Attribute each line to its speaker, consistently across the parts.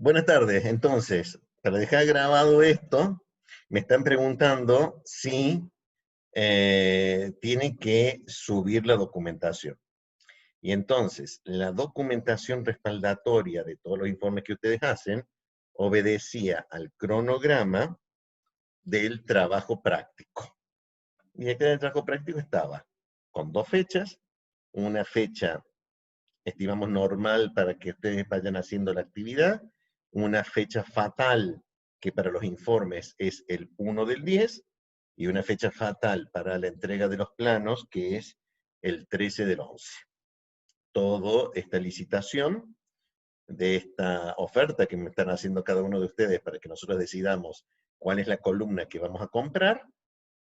Speaker 1: Buenas tardes. Entonces, para dejar grabado esto, me están preguntando si tiene que subir la documentación. Y entonces, la documentación respaldatoria de todos los informes que ustedes hacen obedecía al cronograma del trabajo práctico. Y acá en el trabajo práctico estaba con dos fechas, una fecha estimamos normal para que ustedes vayan haciendo la actividad, una fecha fatal que para los informes es el 1/10, y una fecha fatal para la entrega de los planos que es el 13/11. Todo esta licitación de esta oferta que me están haciendo cada uno de ustedes para que nosotros decidamos cuál es la columna que vamos a comprar,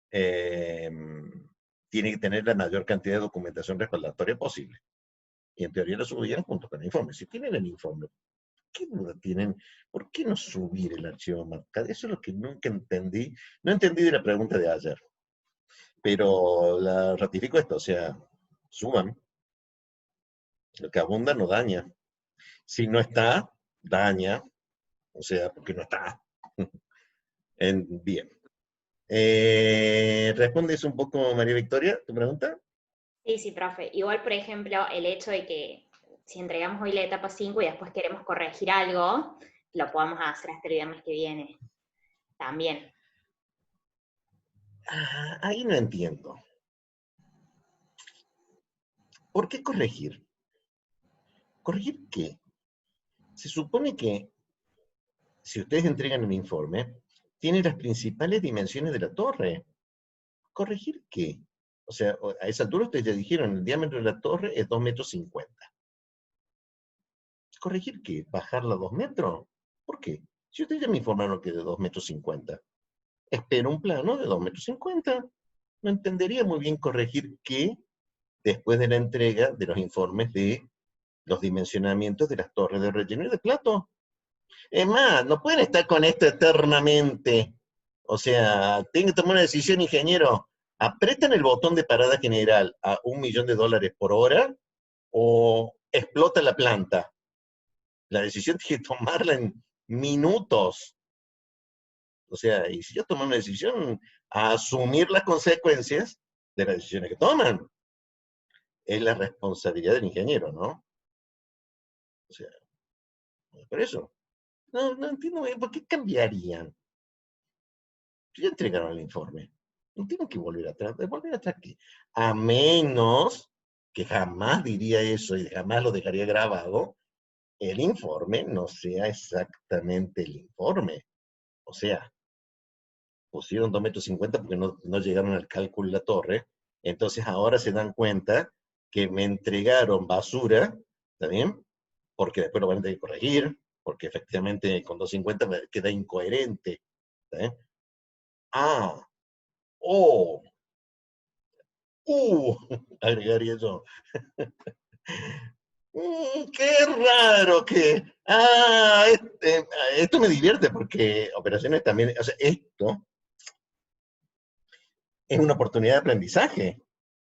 Speaker 1: eh, tiene que tener la mayor cantidad de documentación respaldatoria posible. Y en teoría lo subían junto con el informe. Si tienen el informe, ¿qué duda tienen? ¿Por qué no subir el archivo marcado? Eso es lo que nunca entendí. No entendí de la pregunta de ayer, pero la ratifico esto, o sea, suban. Lo que abunda no daña. Si no está, daña, o sea, porque no está. Bien. ¿Respondes un poco, María Victoria, tu pregunta?
Speaker 2: Sí, sí, profe. Igual, por ejemplo, el hecho de que si entregamos hoy la etapa 5 y después queremos corregir algo, lo podamos hacer hasta el viernes que viene también.
Speaker 1: Ahí no entiendo. ¿Por qué corregir? ¿Corregir qué? Se supone que si ustedes entregan el informe, tiene las principales dimensiones de la torre. ¿Corregir qué? O sea, a esa altura ustedes ya dijeron, el diámetro de la torre es 2,50 m. ¿Corregir qué? ¿Bajarla 2 metros? ¿Por qué? Si ustedes ya me informaron que es de 2,50 m. Espero un plano de 2,50 m. No entendería muy bien corregir qué después de la entrega de los informes de los dimensionamientos de las torres de relleno y de plato. Es más, no pueden estar con esto eternamente. O sea, tienen que tomar una decisión, ingeniero. ¿Apretan el botón de parada general a $1.000.000 por hora o explota la planta? La decisión tiene que tomarla en minutos. O sea, y si yo tomo una decisión, a asumir las consecuencias de las decisiones que toman. Es la responsabilidad del ingeniero, ¿no? O sea, por eso. No entiendo bien, ¿por qué cambiarían? Ya entregaron el informe. No tienen que volver atrás. ¿Volver atrás qué? A menos que jamás diría eso y jamás lo dejaría grabado, el informe no sea exactamente el informe. O sea, pusieron 2,50 m porque no llegaron al cálculo de la torre. Entonces ahora se dan cuenta que me entregaron basura, ¿está bien? Porque después lo van a tener que corregir, porque efectivamente con 2,50 me queda incoherente. ¿Está bien? Ah, oh, agregaría yo. Qué raro que. Esto me divierte porque operaciones también. O sea, esto es una oportunidad de aprendizaje.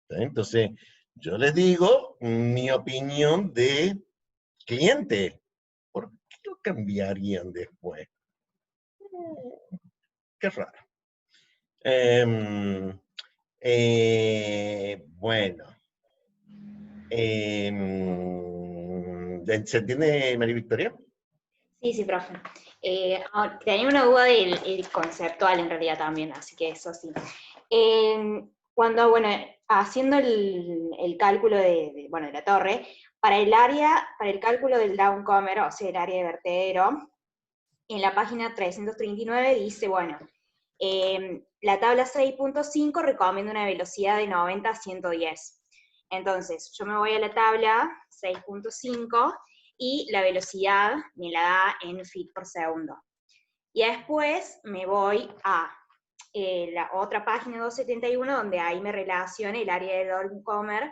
Speaker 1: ¿Sí? Entonces, yo les digo mi opinión de cliente. ¿Por qué lo cambiarían después? Qué raro. Eh, bueno. ¿Se entiende, María Victoria?
Speaker 2: Sí, sí, profe. Tenía una duda del conceptual en realidad también, así que eso sí. Cuando, bueno, haciendo el cálculo bueno, de la torre, para el cálculo del downcomer, o sea, el área de vertedero, en la página 339 dice, bueno, la tabla 6.5 recomienda una velocidad de 90 a 110. Entonces, yo me voy a la tabla 6.5 y la velocidad me la da en feet por segundo. Y después me voy a la otra página 271, donde ahí me relaciona el área de downcomer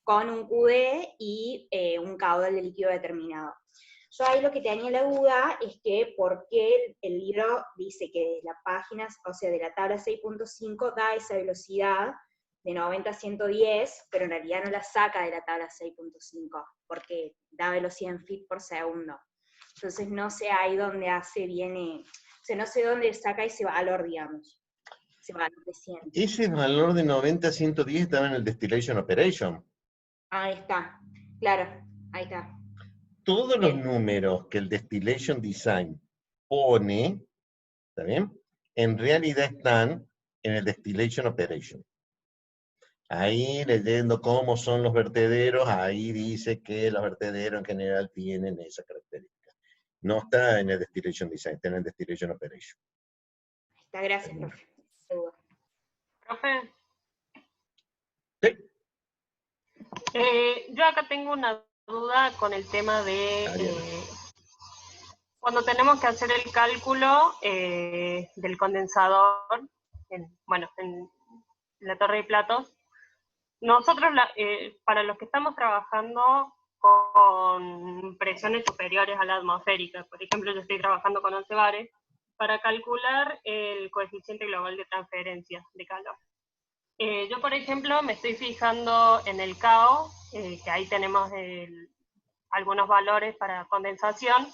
Speaker 2: con un QD y un caudal de líquido determinado. Yo ahí lo que tenía la duda es que por qué el libro dice que de la página, o sea, de la tabla 6.5 da esa velocidad de 90 a 110, pero en realidad no la saca de la tabla 6.5, porque da velocidad en feet por segundo. Entonces no sé ahí dónde viene, o sea, no sé dónde saca ese valor, digamos, ese valor de 100.
Speaker 1: Ese valor de 90 a 110 estaba en el Distillation Operation.
Speaker 2: Ahí está, claro, ahí está.
Speaker 1: Todos los
Speaker 2: Bien,
Speaker 1: números que el Distillation Design pone, ¿está bien? En realidad están en el Distillation Operation. Ahí leyendo cómo son los vertederos, ahí dice que los vertederos en general tienen esa característica. No está en el Distillation Design, está en el Distillation Operation.
Speaker 2: está, gracias, profe.
Speaker 3: Profe,
Speaker 1: Sí,
Speaker 3: yo acá tengo una duda con el tema de
Speaker 1: Ariana.
Speaker 3: cuando tenemos que hacer el cálculo del condensador, bueno, en la torre de platos. Nosotros, para los que estamos trabajando con presiones superiores a la atmosférica, por ejemplo, yo estoy trabajando con 11 bares, para calcular el coeficiente global de transferencia de calor. Yo, por ejemplo, me estoy fijando en el CAO, que ahí tenemos algunos valores para condensación.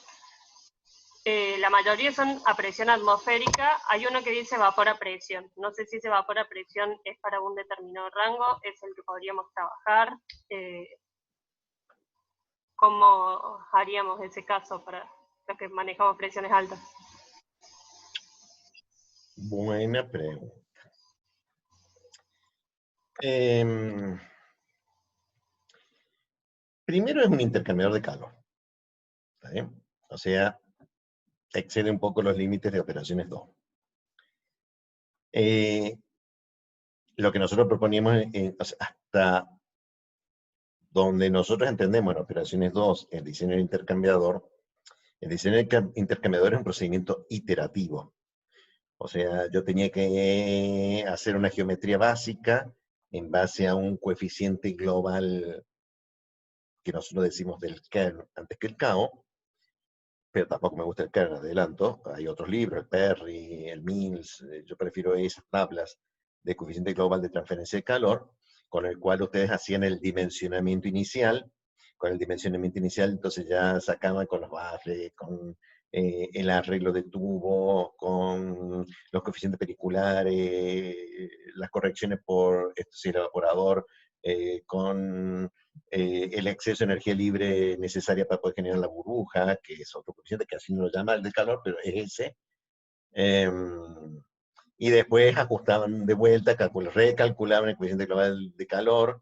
Speaker 3: La mayoría son a presión atmosférica. Hay uno que dice vapor a presión. No sé si ese vapor a presión es para un determinado rango, es el que podríamos trabajar. ¿Cómo haríamos ese caso para los que manejamos presiones altas?
Speaker 1: Buena pregunta. Primero es un intercambiador de calor. ¿Está bien? O sea, excede un poco los límites de operaciones 2. Lo que nosotros proponíamos, o sea, hasta donde nosotros entendemos en operaciones 2, el diseño del intercambiador, el diseño del intercambiador es un procedimiento iterativo. O sea, yo tenía que hacer una geometría básica en base a un coeficiente global que nosotros decimos del kern antes que el KO, pero tampoco me gusta el kern, adelanto. Hay otros libros, el Perry, el Mills, yo prefiero esas tablas de coeficiente global de transferencia de calor, con el cual ustedes hacían el dimensionamiento inicial. Con el dimensionamiento inicial, entonces ya sacaban con los baffles, con el arreglo de tubo, con los coeficientes periculares, las correcciones por el evaporador, con el exceso de energía libre necesaria para poder generar la burbuja, que es otro coeficiente que así no lo llama el de calor, pero es ese. Y después ajustaban de vuelta, recalculaban el coeficiente global de calor,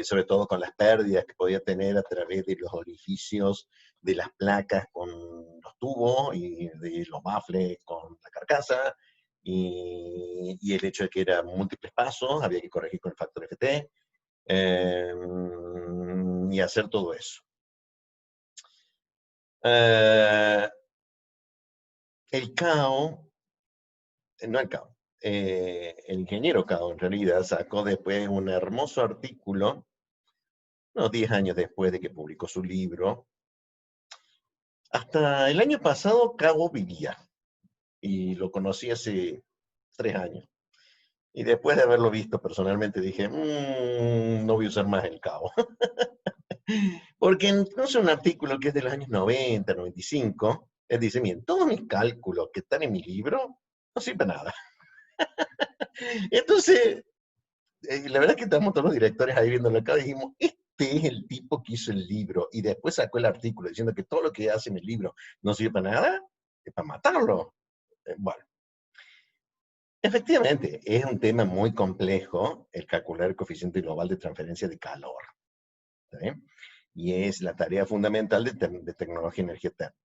Speaker 1: sobre todo con las pérdidas que podía tener a través de los orificios de las placas con los tubos y de los baffles con la carcasa, y el hecho de que eran múltiples pasos, había que corregir con el factor FT, y hacer todo eso. El CAO, no el CAO, el ingeniero CAO en realidad sacó después un hermoso artículo, unos 10 años después de que publicó su libro. Hasta el año pasado CAO vivía, y lo conocí hace 3 años. Y después de haberlo visto personalmente dije, no voy a usar más el CAO. Porque entonces un artículo que es de los años 90, 95, él dice, miren, todos mis cálculos que están en mi libro no sirven para nada. Entonces, la verdad es que estamos todos los directores ahí viéndolo acá y dijimos, este es el tipo que hizo el libro, y después sacó el artículo diciendo que todo lo que hace en el libro no sirve para nada, es para matarlo. Bueno, efectivamente, es un tema muy complejo el calcular el coeficiente global de transferencia de calor. ¿Sí? Y es la tarea fundamental de tecnología y energía térmica.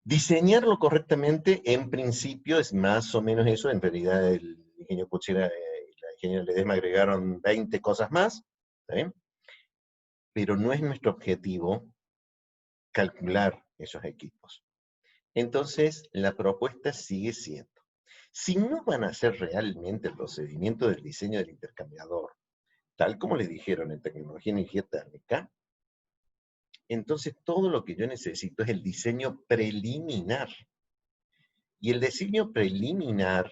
Speaker 1: Diseñarlo correctamente, en principio, es más o menos eso. En realidad, el ingeniero Puchera y la ingeniera Ledesma agregaron 20 cosas más, ¿sí? Pero no es nuestro objetivo calcular esos equipos. Entonces, la propuesta sigue siendo, si no van a hacer realmente el procedimiento del diseño del intercambiador, tal como le dijeron en tecnología y energía térmica, entonces todo lo que yo necesito es el diseño preliminar. Y el diseño preliminar,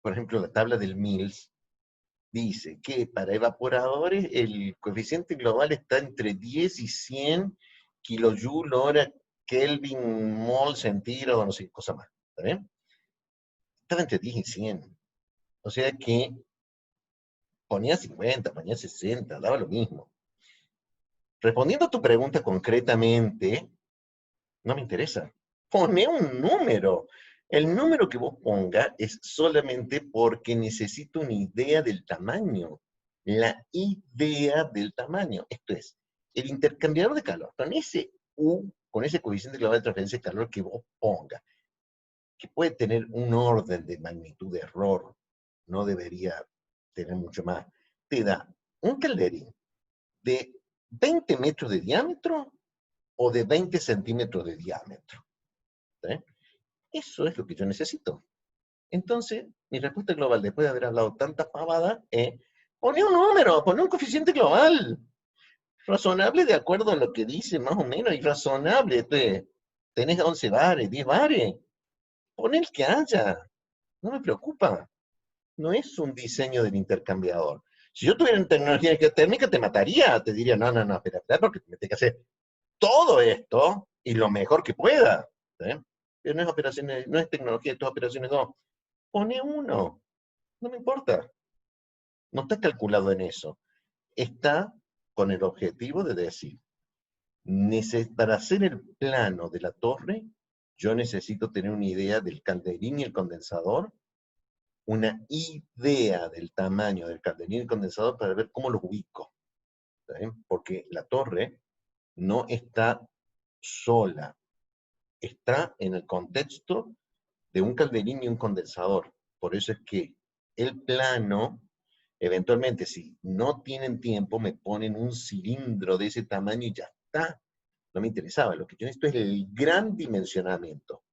Speaker 1: por ejemplo, la tabla del Mills, dice que para evaporadores el coeficiente global está entre 10 y 100 kilojoule hora Kelvin, mol, centígrado, no sé qué cosa más. ¿Está bien? Estaba entre 10 y 100. O sea que ponía 50, ponía 60, daba lo mismo. Respondiendo a tu pregunta concretamente, no me interesa. Pone un número. El número que vos ponga es solamente porque necesito una idea del tamaño. La idea del tamaño. Esto es, el intercambiador de calor, con ese U, con ese coeficiente global de transferencia de calor que vos ponga, que puede tener un orden de magnitud de error, no debería tener mucho más, te da un calderín de 20 metros de diámetro o de 20 centímetros de diámetro. ¿Sí? Eso es lo que yo necesito. Entonces, mi respuesta global, después de haber hablado tanta pavada, es, pone un número, pone un coeficiente global. Razonable de acuerdo a lo que dice, más o menos, y razonable. Tenés 11 bares, 10 bares. Pon el que haya. No me preocupa. No es un diseño del intercambiador. Si yo tuviera tecnología térmica, te mataría. Te diría, no, no, no, espera, espera, porque me tengo que hacer todo esto y lo mejor que pueda. ¿Sí? Pero no es operaciones, no es tecnología, esto es operaciones 2. Pone uno. No me importa. No está calculado en eso. Está con el objetivo de decir, para hacer el plano de la torre, yo necesito tener una idea del calderín y el condensador, una idea del tamaño del calderín y el condensador para ver cómo los ubico. ¿Sí? Porque la torre no está sola, está en el contexto de un calderín y un condensador. Por eso es que el plano, eventualmente, si no tienen tiempo, me ponen un cilindro de ese tamaño y ya está. No me interesaba. Lo que yo necesito es el gran dimensionamiento. O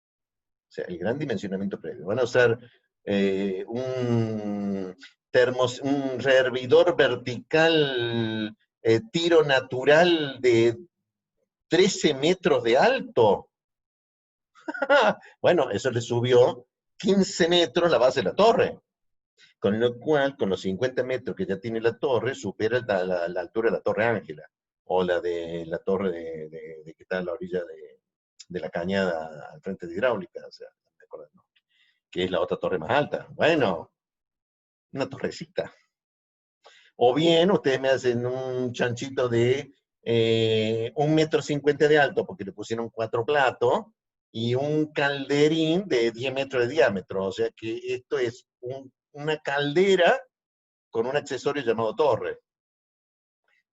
Speaker 1: sea, el gran dimensionamiento previo. Van a usar un rehervidor vertical tiro natural de 13 metros de alto. Bueno, eso le subió 15 metros la base de la torre. Con lo cual, con los 50 metros que ya tiene la torre, supera la altura de la Torre Ángela, o la de la torre que está a la orilla de la cañada al frente de hidráulica, o sea, no me acuerdo el nombre, que es la otra torre más alta. Bueno, una torrecita. O bien, ustedes me hacen un chanchito de 1,50 m de alto, porque le pusieron 4 platos, y un calderín de 10 metros de diámetro. O sea que esto es una caldera con un accesorio llamado torre.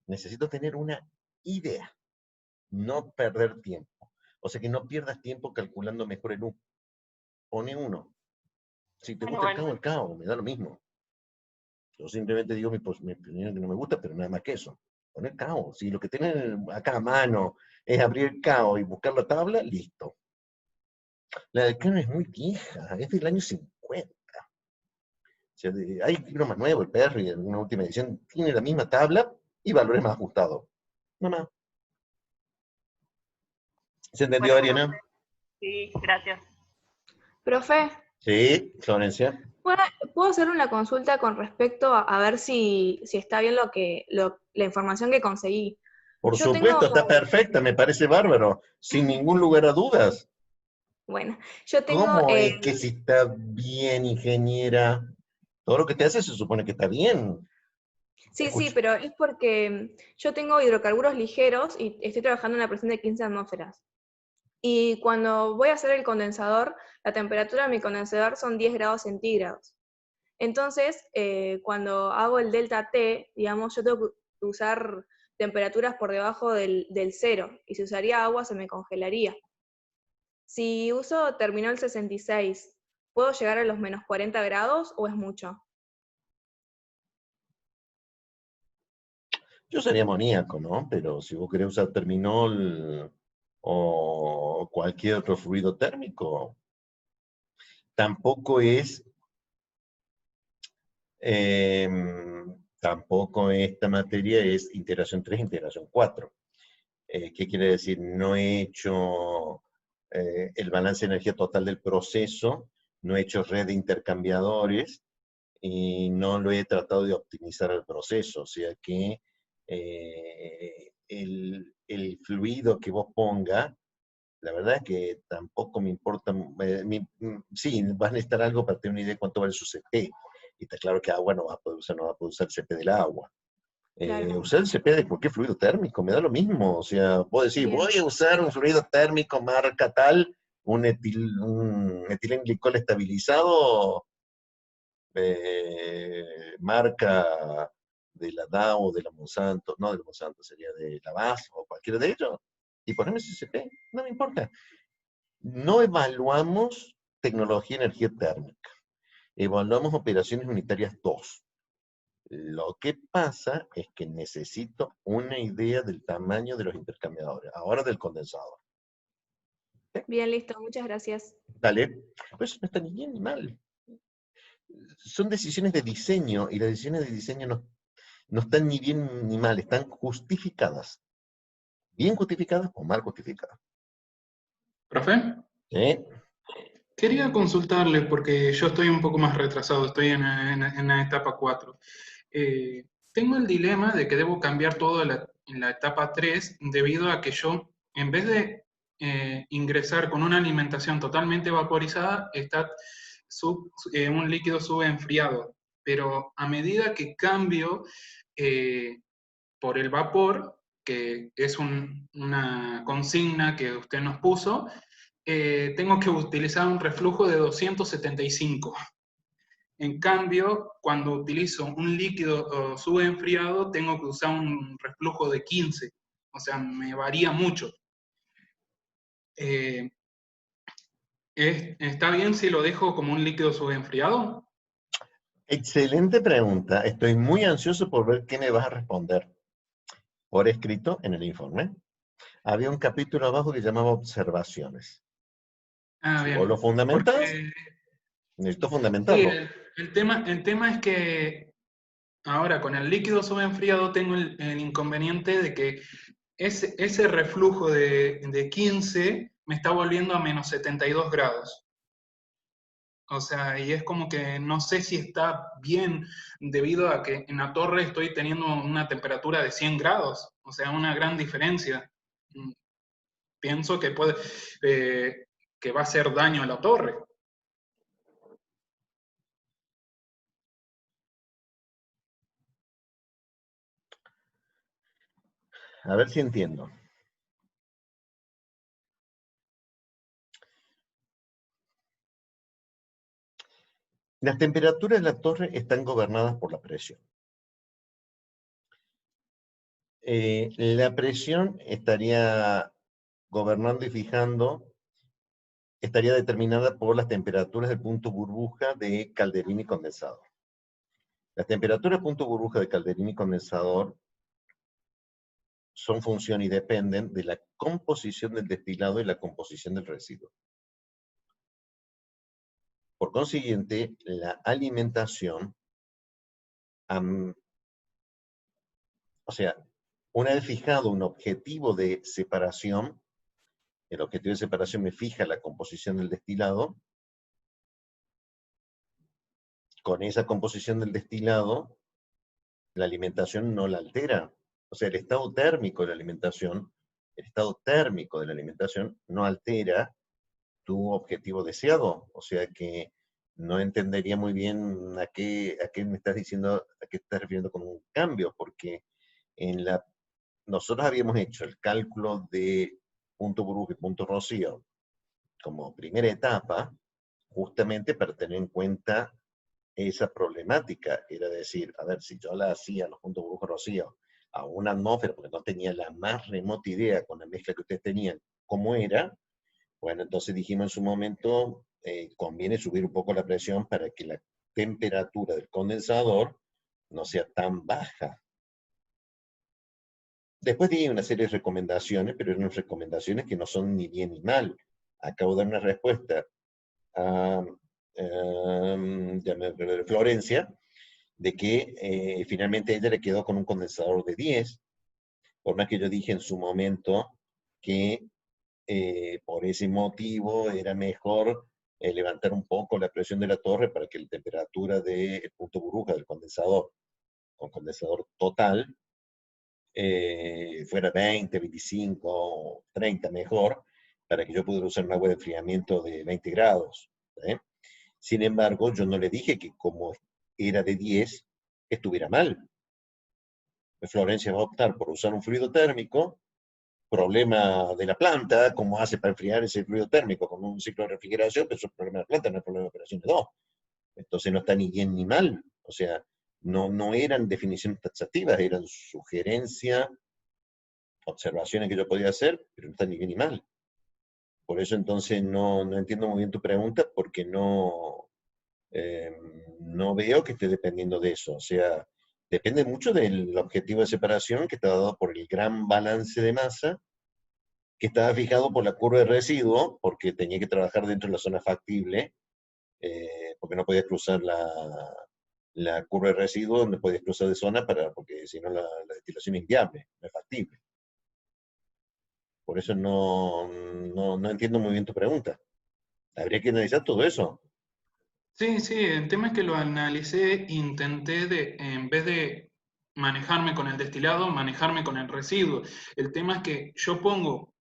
Speaker 1: Necesito tener una idea, no perder tiempo. O sea que no pierdas tiempo calculando mejor el U. Pone uno. Si te gusta el cabo, me da lo mismo. Yo simplemente digo mi opinión que no me gusta, pero nada más que eso. Poner cao. Si lo que tienen acá a mano es abrir el cao y buscar la tabla, listo. La del Canon es muy vieja, es del año 50. O sea, hay libros más nuevos, el Perry, en una última edición, tiene la misma tabla y valores más ajustados. No más. ¿Se entendió,
Speaker 3: Bueno,
Speaker 1: Ariana?
Speaker 3: sí, gracias.
Speaker 2: Profe,
Speaker 1: Sí, Florencia.
Speaker 2: ¿puedo hacer una consulta con respecto a ver si está bien la información que conseguí?
Speaker 1: Por
Speaker 2: Yo tengo,
Speaker 1: supuesto, está perfecta, me parece bárbaro, sin ningún lugar a dudas.
Speaker 2: bueno, yo tengo,
Speaker 1: ¿Cómo es que si está bien, ingeniera? Todo lo que te hace se supone que está bien.
Speaker 2: sí,
Speaker 1: Escucha.
Speaker 2: pero es porque yo tengo hidrocarburos ligeros y estoy trabajando en una presión de 15 atmósferas. Y cuando voy a hacer el condensador, la temperatura de mi condensador son 10 grados centígrados. Entonces, cuando hago el delta T, digamos, yo tengo que usar temperaturas por debajo del 0, y si usaría agua se me congelaría. Si uso terminal 66, ¿puedo llegar a los menos 40 grados o es mucho?
Speaker 1: Yo sería amoníaco, ¿no? Pero si vos querés usar terminol o cualquier otro fluido térmico, tampoco es, eh, tampoco esta materia es integración 3, integración 4. ¿Qué quiere decir? No he hecho el balance de energía total del proceso, no he hecho red de intercambiadores y no lo he tratado de optimizar el proceso. O sea que el fluido que vos ponga La verdad es que tampoco me importa, sí, vas a necesitar algo para tener una idea de cuánto vale su CP. Y está claro que agua no va a poder usar, no va a poder usar el CP del agua.
Speaker 2: Claro.
Speaker 1: Usar el CP de cualquier fluido térmico, me da lo mismo. O sea, puedo decir,
Speaker 2: Bien.
Speaker 1: voy a usar un fluido térmico marca tal, un etilenglicol estabilizado, marca de la Dow, de la Monsanto, no de la Monsanto, sería de la BASF o cualquiera de ellos, y ponerme ese CP, no me importa. No evaluamos tecnología de energía térmica, evaluamos operaciones unitarias 2. Lo que pasa es que necesito una idea del tamaño de los intercambiadores, ahora del condensador.
Speaker 2: Bien, listo, muchas gracias.
Speaker 1: Dale, pues no está ni bien ni mal. Son decisiones de diseño, y las decisiones de diseño no están ni bien ni mal, están justificadas. Bien justificadas o mal justificadas.
Speaker 4: ¿Profe?
Speaker 1: ¿Sí?
Speaker 4: Quería consultarle, porque yo estoy un poco más retrasado, estoy en la etapa 4. Tengo el dilema de que debo cambiar todo en la etapa 3 debido a que yo, en vez de ingresar con una alimentación totalmente vaporizada, está un líquido subenfriado. Pero a medida que cambio por el vapor, que es una consigna que usted nos puso, tengo que utilizar un reflujo de 275. En cambio, cuando utilizo un líquido subenfriado, tengo que usar un reflujo de 15. O sea, me varía mucho. ¿Está bien si lo dejo como un líquido subenfriado?
Speaker 1: Excelente pregunta. Estoy muy ansioso por ver qué me vas a responder. Por escrito en el informe, había un capítulo abajo que llamaba observaciones.
Speaker 4: Ah,
Speaker 1: Si vos lo
Speaker 4: bien.
Speaker 1: fundamentás,
Speaker 4: Porque
Speaker 1: necesito
Speaker 4: sí,
Speaker 1: fundamentarlo.
Speaker 4: el tema es que ahora con el líquido subenfriado tengo el inconveniente de que ese reflujo de 15 me está volviendo a menos 72 grados. O sea, y es como que no sé si está bien debido a que en la torre estoy teniendo una temperatura de 100 grados. O sea, una gran diferencia. Pienso que que va a hacer daño a la torre.
Speaker 1: A ver si entiendo. Las temperaturas de la torre están gobernadas por la presión. La presión estaría gobernando y fijando, estaría determinada por las temperaturas del punto burbuja de calderín y condensador. Las temperaturas del punto burbuja de calderín y condensador son función y dependen de la composición del destilado y la composición del residuo. Por consiguiente, la alimentación, o sea, una vez fijado un objetivo de separación, el objetivo de separación me fija la composición del destilado, con esa composición del destilado, la alimentación no la altera. O sea, el estado térmico de la alimentación, no altera tu objetivo deseado. O sea que no entendería muy bien a qué me estás diciendo, a qué te estás refiriendo con un cambio, porque nosotros habíamos hecho el cálculo de punto burbuja y punto rocío como primera etapa, justamente para tener en cuenta esa problemática. Era decir, a ver, si yo la hacía los puntos burbuja rocío a una atmósfera, porque no tenía la más remota idea con la mezcla que ustedes tenían, cómo era, bueno, entonces dijimos en su momento, conviene subir un poco la presión para que la temperatura del condensador no sea tan baja. Después di una serie de recomendaciones, pero eran recomendaciones que no son ni bien ni mal. Acabo de dar una respuesta a Florencia, de que finalmente ella le quedó con un condensador de 10, por más que yo dije en su momento que por ese motivo era mejor levantar un poco la presión de la torre para que la temperatura del punto burbuja del condensador, con condensador total, fuera 20, 25, 30 mejor, para que yo pudiera usar un agua de enfriamiento de 20 grados. ¿Eh? Sin embargo, yo no le dije que como era de 10, estuviera mal. Florencia va a optar por usar un fluido térmico, problema de la planta, cómo hace para enfriar ese fluido térmico con un ciclo de refrigeración, pero eso es problema de la planta, no es problema de operación de 2. Entonces no está ni bien ni mal. O sea, no eran definiciones taxativas, eran sugerencias, observaciones que yo podía hacer, pero no está ni bien ni mal. Por eso entonces no entiendo muy bien tu pregunta, porque no veo que esté dependiendo de eso. O sea, depende mucho del objetivo de separación que está dado por el gran balance de masa, que estaba fijado por la curva de residuo, porque tenía que trabajar dentro de la zona factible, porque no podías cruzar la curva de residuo, no podías cruzar de zona, porque si no la destilación es inviable, no es factible. Por eso no entiendo muy bien tu pregunta. Habría que analizar todo eso.
Speaker 4: Sí, sí, el tema es que lo analicé, intenté en vez de manejarme con el destilado, manejarme con el residuo. El tema es que yo pongo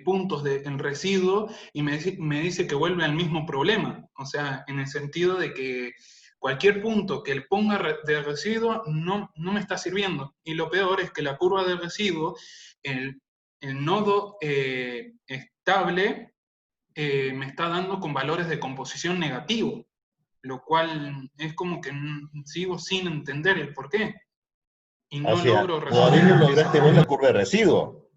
Speaker 4: puntos en residuo y me dice que vuelve al mismo problema. O sea, en el sentido de que cualquier punto que le ponga de residuo no me está sirviendo. Y lo peor es que la curva de residuo, el, el nodo estable, me está dando con valores de composición negativo, lo cual es como que sigo sin entender el por qué. Y
Speaker 1: O
Speaker 4: no
Speaker 1: sea,
Speaker 4: logro
Speaker 1: todavía no
Speaker 4: resolver ese
Speaker 1: lograste vos la
Speaker 4: problema.
Speaker 1: curva de residuo.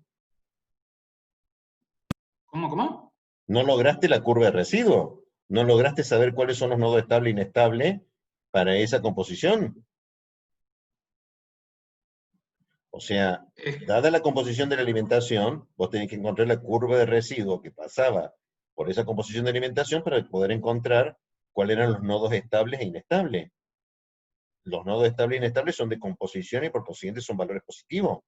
Speaker 4: ¿Cómo?
Speaker 1: No lograste la curva de residuo. No lograste saber cuáles son los nodos estable e inestable para esa composición. O sea, dada la composición de la alimentación, vos tenés que encontrar la curva de residuo que pasaba por esa composición de alimentación para poder encontrar cuáles eran los nodos estables e inestables. Los nodos estables e inestables son de composición y por consiguiente son valores positivos.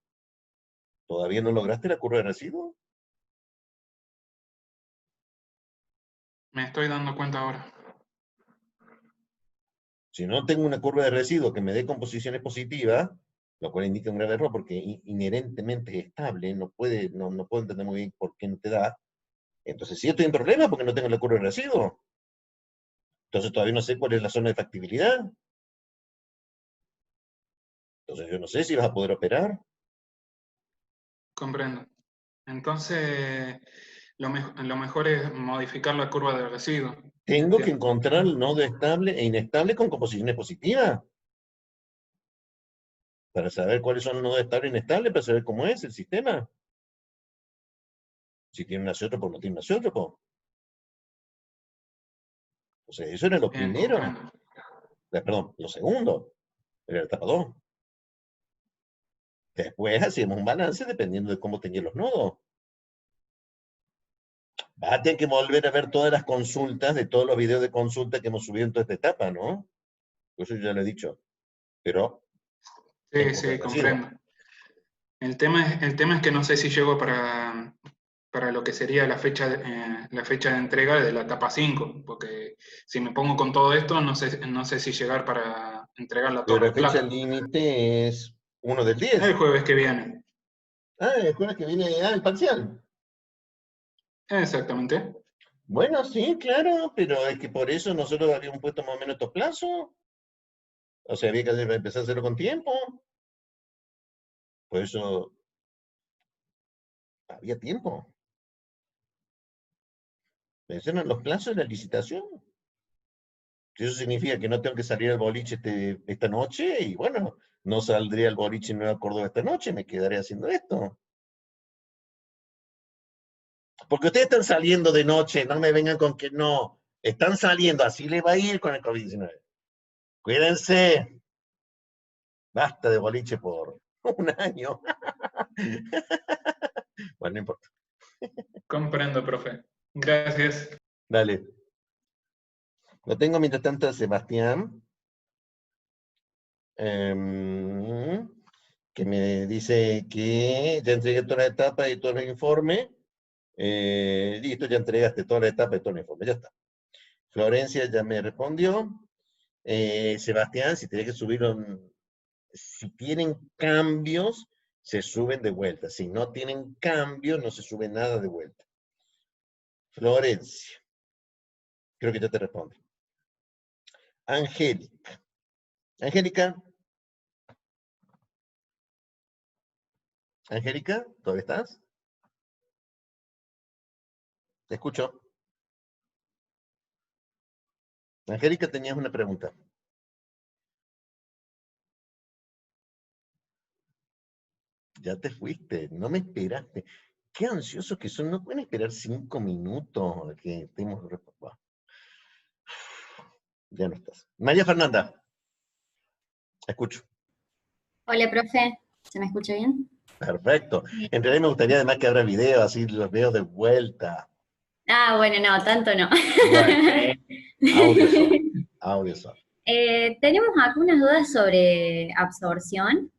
Speaker 1: ¿Todavía no lograste la curva de residuo?
Speaker 4: Me estoy dando cuenta ahora.
Speaker 1: Si no tengo una curva de residuo que me dé composiciones positivas, lo cual indica un grave error porque inherentemente es estable, no puedo entender muy bien por qué no te da. Entonces sí estoy en problema porque no tengo la curva de residuo. Entonces todavía no sé cuál es la zona de factibilidad. Entonces yo no sé si vas a poder operar.
Speaker 4: Comprendo. Entonces, lo mejor es modificar la curva de residuo.
Speaker 1: Tengo que
Speaker 4: Entiendo.
Speaker 1: encontrar el nodo estable e inestable con composiciones positivas. Para saber cuáles son los nodos estables e inestables, para saber cómo es el sistema. Si tiene un azeótropo o no tiene un azeótropo. O sea, eso era lo
Speaker 4: Bien,
Speaker 1: primero.
Speaker 4: comprendo.
Speaker 1: Perdón, lo segundo. Era la etapa 2. Después hacíamos un balance dependiendo de cómo tenía los nodos. Vas a tener que volver a ver todas las consultas de todos los videos de consulta que hemos subido en toda esta etapa, ¿no? Eso ya lo he dicho. Pero en
Speaker 4: Sí,
Speaker 1: curva de
Speaker 4: sí,
Speaker 1: residuo.
Speaker 4: comprendo. El tema es que no sé si llego para lo que sería la fecha de entrega de la etapa 5, porque si me pongo con todo esto, no sé si llegar para entregar la
Speaker 1: Pero
Speaker 4: torre
Speaker 1: la
Speaker 4: de
Speaker 1: fecha
Speaker 4: plata.
Speaker 1: límite es 1 del
Speaker 4: El
Speaker 1: 10.
Speaker 4: jueves que viene.
Speaker 1: Ah, el jueves que viene, el parcial.
Speaker 4: Exactamente.
Speaker 1: Bueno, sí, claro, pero es que por eso nosotros habíamos puesto más o menos estos plazos. O sea, había que empezar a hacerlo con tiempo. Por eso había tiempo. Esos eran los plazos de la licitación. Eso significa que no tengo que salir al boliche esta noche y bueno, no saldré al boliche en Nueva Córdoba esta noche, me quedaré haciendo esto. Porque ustedes están saliendo de noche, no me vengan con que no. Están saliendo, así le va a ir con el COVID-19. Cuídense. Basta de boliche por un año. Bueno, no importa.
Speaker 4: Comprendo, profe. Gracias.
Speaker 1: Dale. Lo tengo mientras tanto a Sebastián, que me dice que ya entregué toda la etapa y todo el informe. Listo, ya entregaste toda la etapa y todo el informe, ya está. Florencia ya me respondió. Sebastián, si tenés que subirlo, si tienen cambios, se suben de vuelta. Si no tienen cambios, no se sube nada de vuelta. Florencia. Creo que ya te responde. Angélica. Angélica. Angélica, ¿todavía estás? Te escucho. Angélica, tenías una pregunta. Ya te fuiste, no me esperaste. Qué ansiosos que son, no pueden esperar 5 minutos a que estemos... Bah, ya no estás. María Fernanda, escucho.
Speaker 5: Hola, profe. ¿Se me escucha bien?
Speaker 1: Perfecto. En realidad me gustaría además que abra video, así los veo de vuelta.
Speaker 5: Ah, bueno, no, tanto no.
Speaker 1: Bueno, audio solo. Audio solo.
Speaker 5: Tenemos algunas dudas sobre absorción.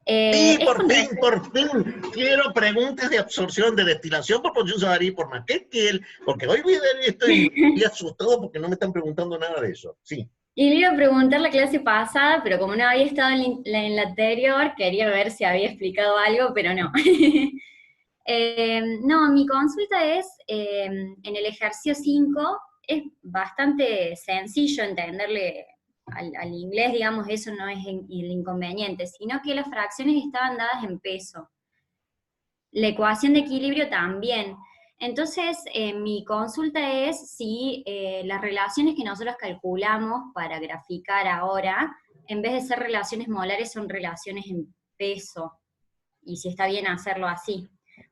Speaker 1: Sí,
Speaker 5: Es con respecto-
Speaker 1: por fin, quiero preguntas de absorción, de destilación por porción sodarí, por Maquequiel, porque hoy estoy asustado porque no me están preguntando nada de eso. Sí.
Speaker 5: Y le iba a preguntar la clase pasada, pero como no había estado en la anterior, quería ver si había explicado algo, pero no. No, mi consulta es, en el ejercicio 5, es bastante sencillo entenderle al inglés, digamos, eso no es el inconveniente, sino que las fracciones estaban dadas en peso. La ecuación de equilibrio también. Entonces, mi consulta es si las relaciones que nosotros calculamos para graficar ahora, en vez de ser relaciones molares, son relaciones en peso, y si está bien hacerlo así.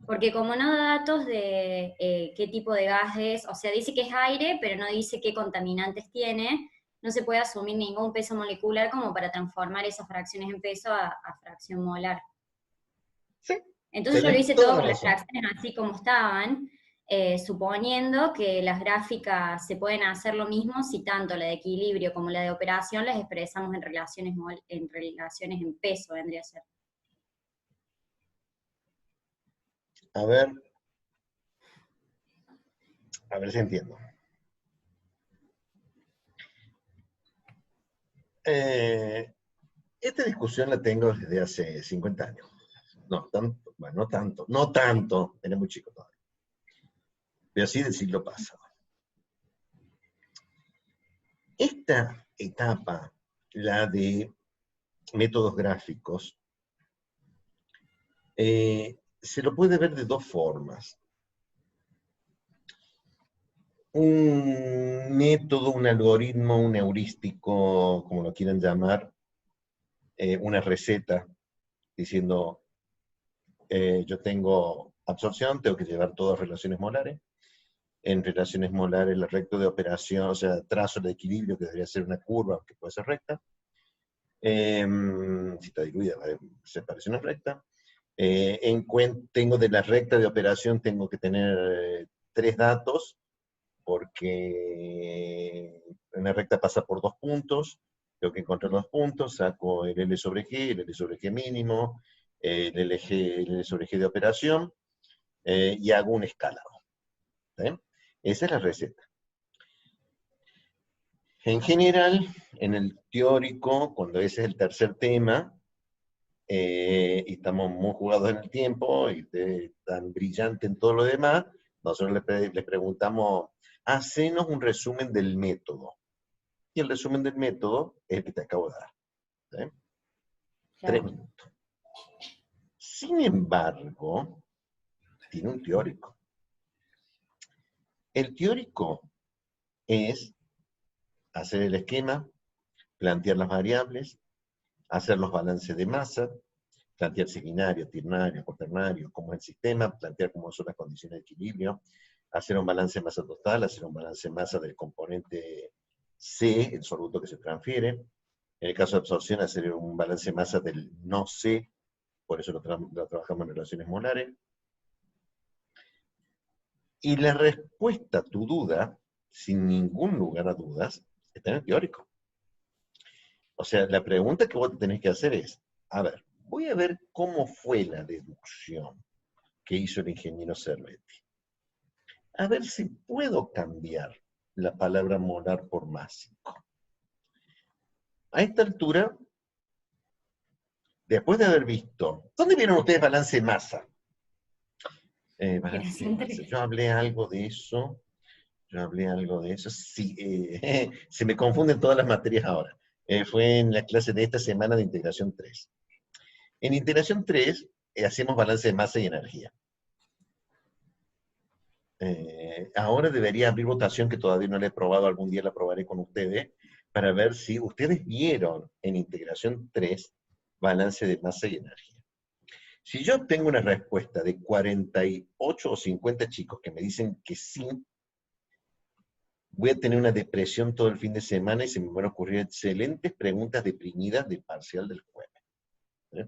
Speaker 5: Porque como no da datos de qué tipo de gas es, o sea, dice que es aire, pero no dice qué contaminantes tiene, no se puede asumir ningún peso molecular como para transformar esas fracciones en peso a fracción molar.
Speaker 1: Sí.
Speaker 5: Entonces yo lo
Speaker 1: Tenés
Speaker 5: hice
Speaker 1: toda
Speaker 5: todo
Speaker 1: la
Speaker 5: con las
Speaker 1: razón.
Speaker 5: fracciones así como estaban, suponiendo que las gráficas se pueden hacer lo mismo si tanto la de equilibrio como la de operación las expresamos en relaciones en peso, vendría a ser.
Speaker 1: A ver si entiendo. Esta discusión la tengo desde hace 50 años. No, tanto, bueno, no tanto, era muy chico todavía. Pero sí del siglo pasado. Esta etapa, la de métodos gráficos, se lo puede ver de dos formas. Un método, un algoritmo, un heurístico, como lo quieran llamar, una receta, diciendo, yo tengo absorción, tengo que llevar todas relaciones molares. En relaciones molares, el recto de operación, o sea, trazo de equilibrio, que debería ser una curva, que puede ser recta. Si está diluida, se parece una recta. Tengo de la recta de operación, tengo que tener 3 datos, porque una recta pasa por 2 puntos, tengo que encontrar 2 puntos, saco el L sobre G, el L sobre G mínimo, el L sobre G de operación, y hago un escalado. ¿Sí? Esa es la receta. En general, en el teórico, cuando ese es el tercer tema, y estamos muy jugados en el tiempo, y tan brillante en todo lo demás, nosotros le preguntamos, hacenos un resumen del método. Y el resumen del método es el que te acabo de dar. ¿Sí?
Speaker 5: Claro.
Speaker 1: 3 minutos. Sin embargo, tiene un teórico. El teórico es hacer el esquema, plantear las variables, hacer los balances de masa, plantear si binario, ternario, cuaternario, cómo es el sistema, plantear cómo son las condiciones de equilibrio, hacer un balance de masa total, hacer un balance de masa del componente C, el soluto que se transfiere. En el caso de absorción, hacer un balance de masa del no C, por eso lo trabajamos en relaciones molares. Y la respuesta a tu duda, sin ningún lugar a dudas, está en el teórico. O sea, la pregunta que vos te tenés que hacer es, a ver, voy a ver cómo fue la deducción que hizo el ingeniero Cervetti. A ver si puedo cambiar la palabra molar por másico. A esta altura, después de haber visto, ¿dónde vieron ustedes balance de masa? Balance de
Speaker 5: Generación
Speaker 1: masa.
Speaker 5: 3.
Speaker 1: Yo hablé algo de eso. Sí, se me confunden todas las materias ahora. Fue en la clase de esta semana de integración 3. En integración 3 hacemos balance de masa y energía. Ahora debería abrir votación, que todavía no la he probado, algún día la probaré con ustedes, para ver si ustedes vieron en integración 3 balance de masa y energía. Si yo tengo una respuesta de 48 o 50 chicos que me dicen que sí, voy a tener una depresión todo el fin de semana y se me van a ocurrir excelentes preguntas deprimidas del parcial del jueves. ¿Eh?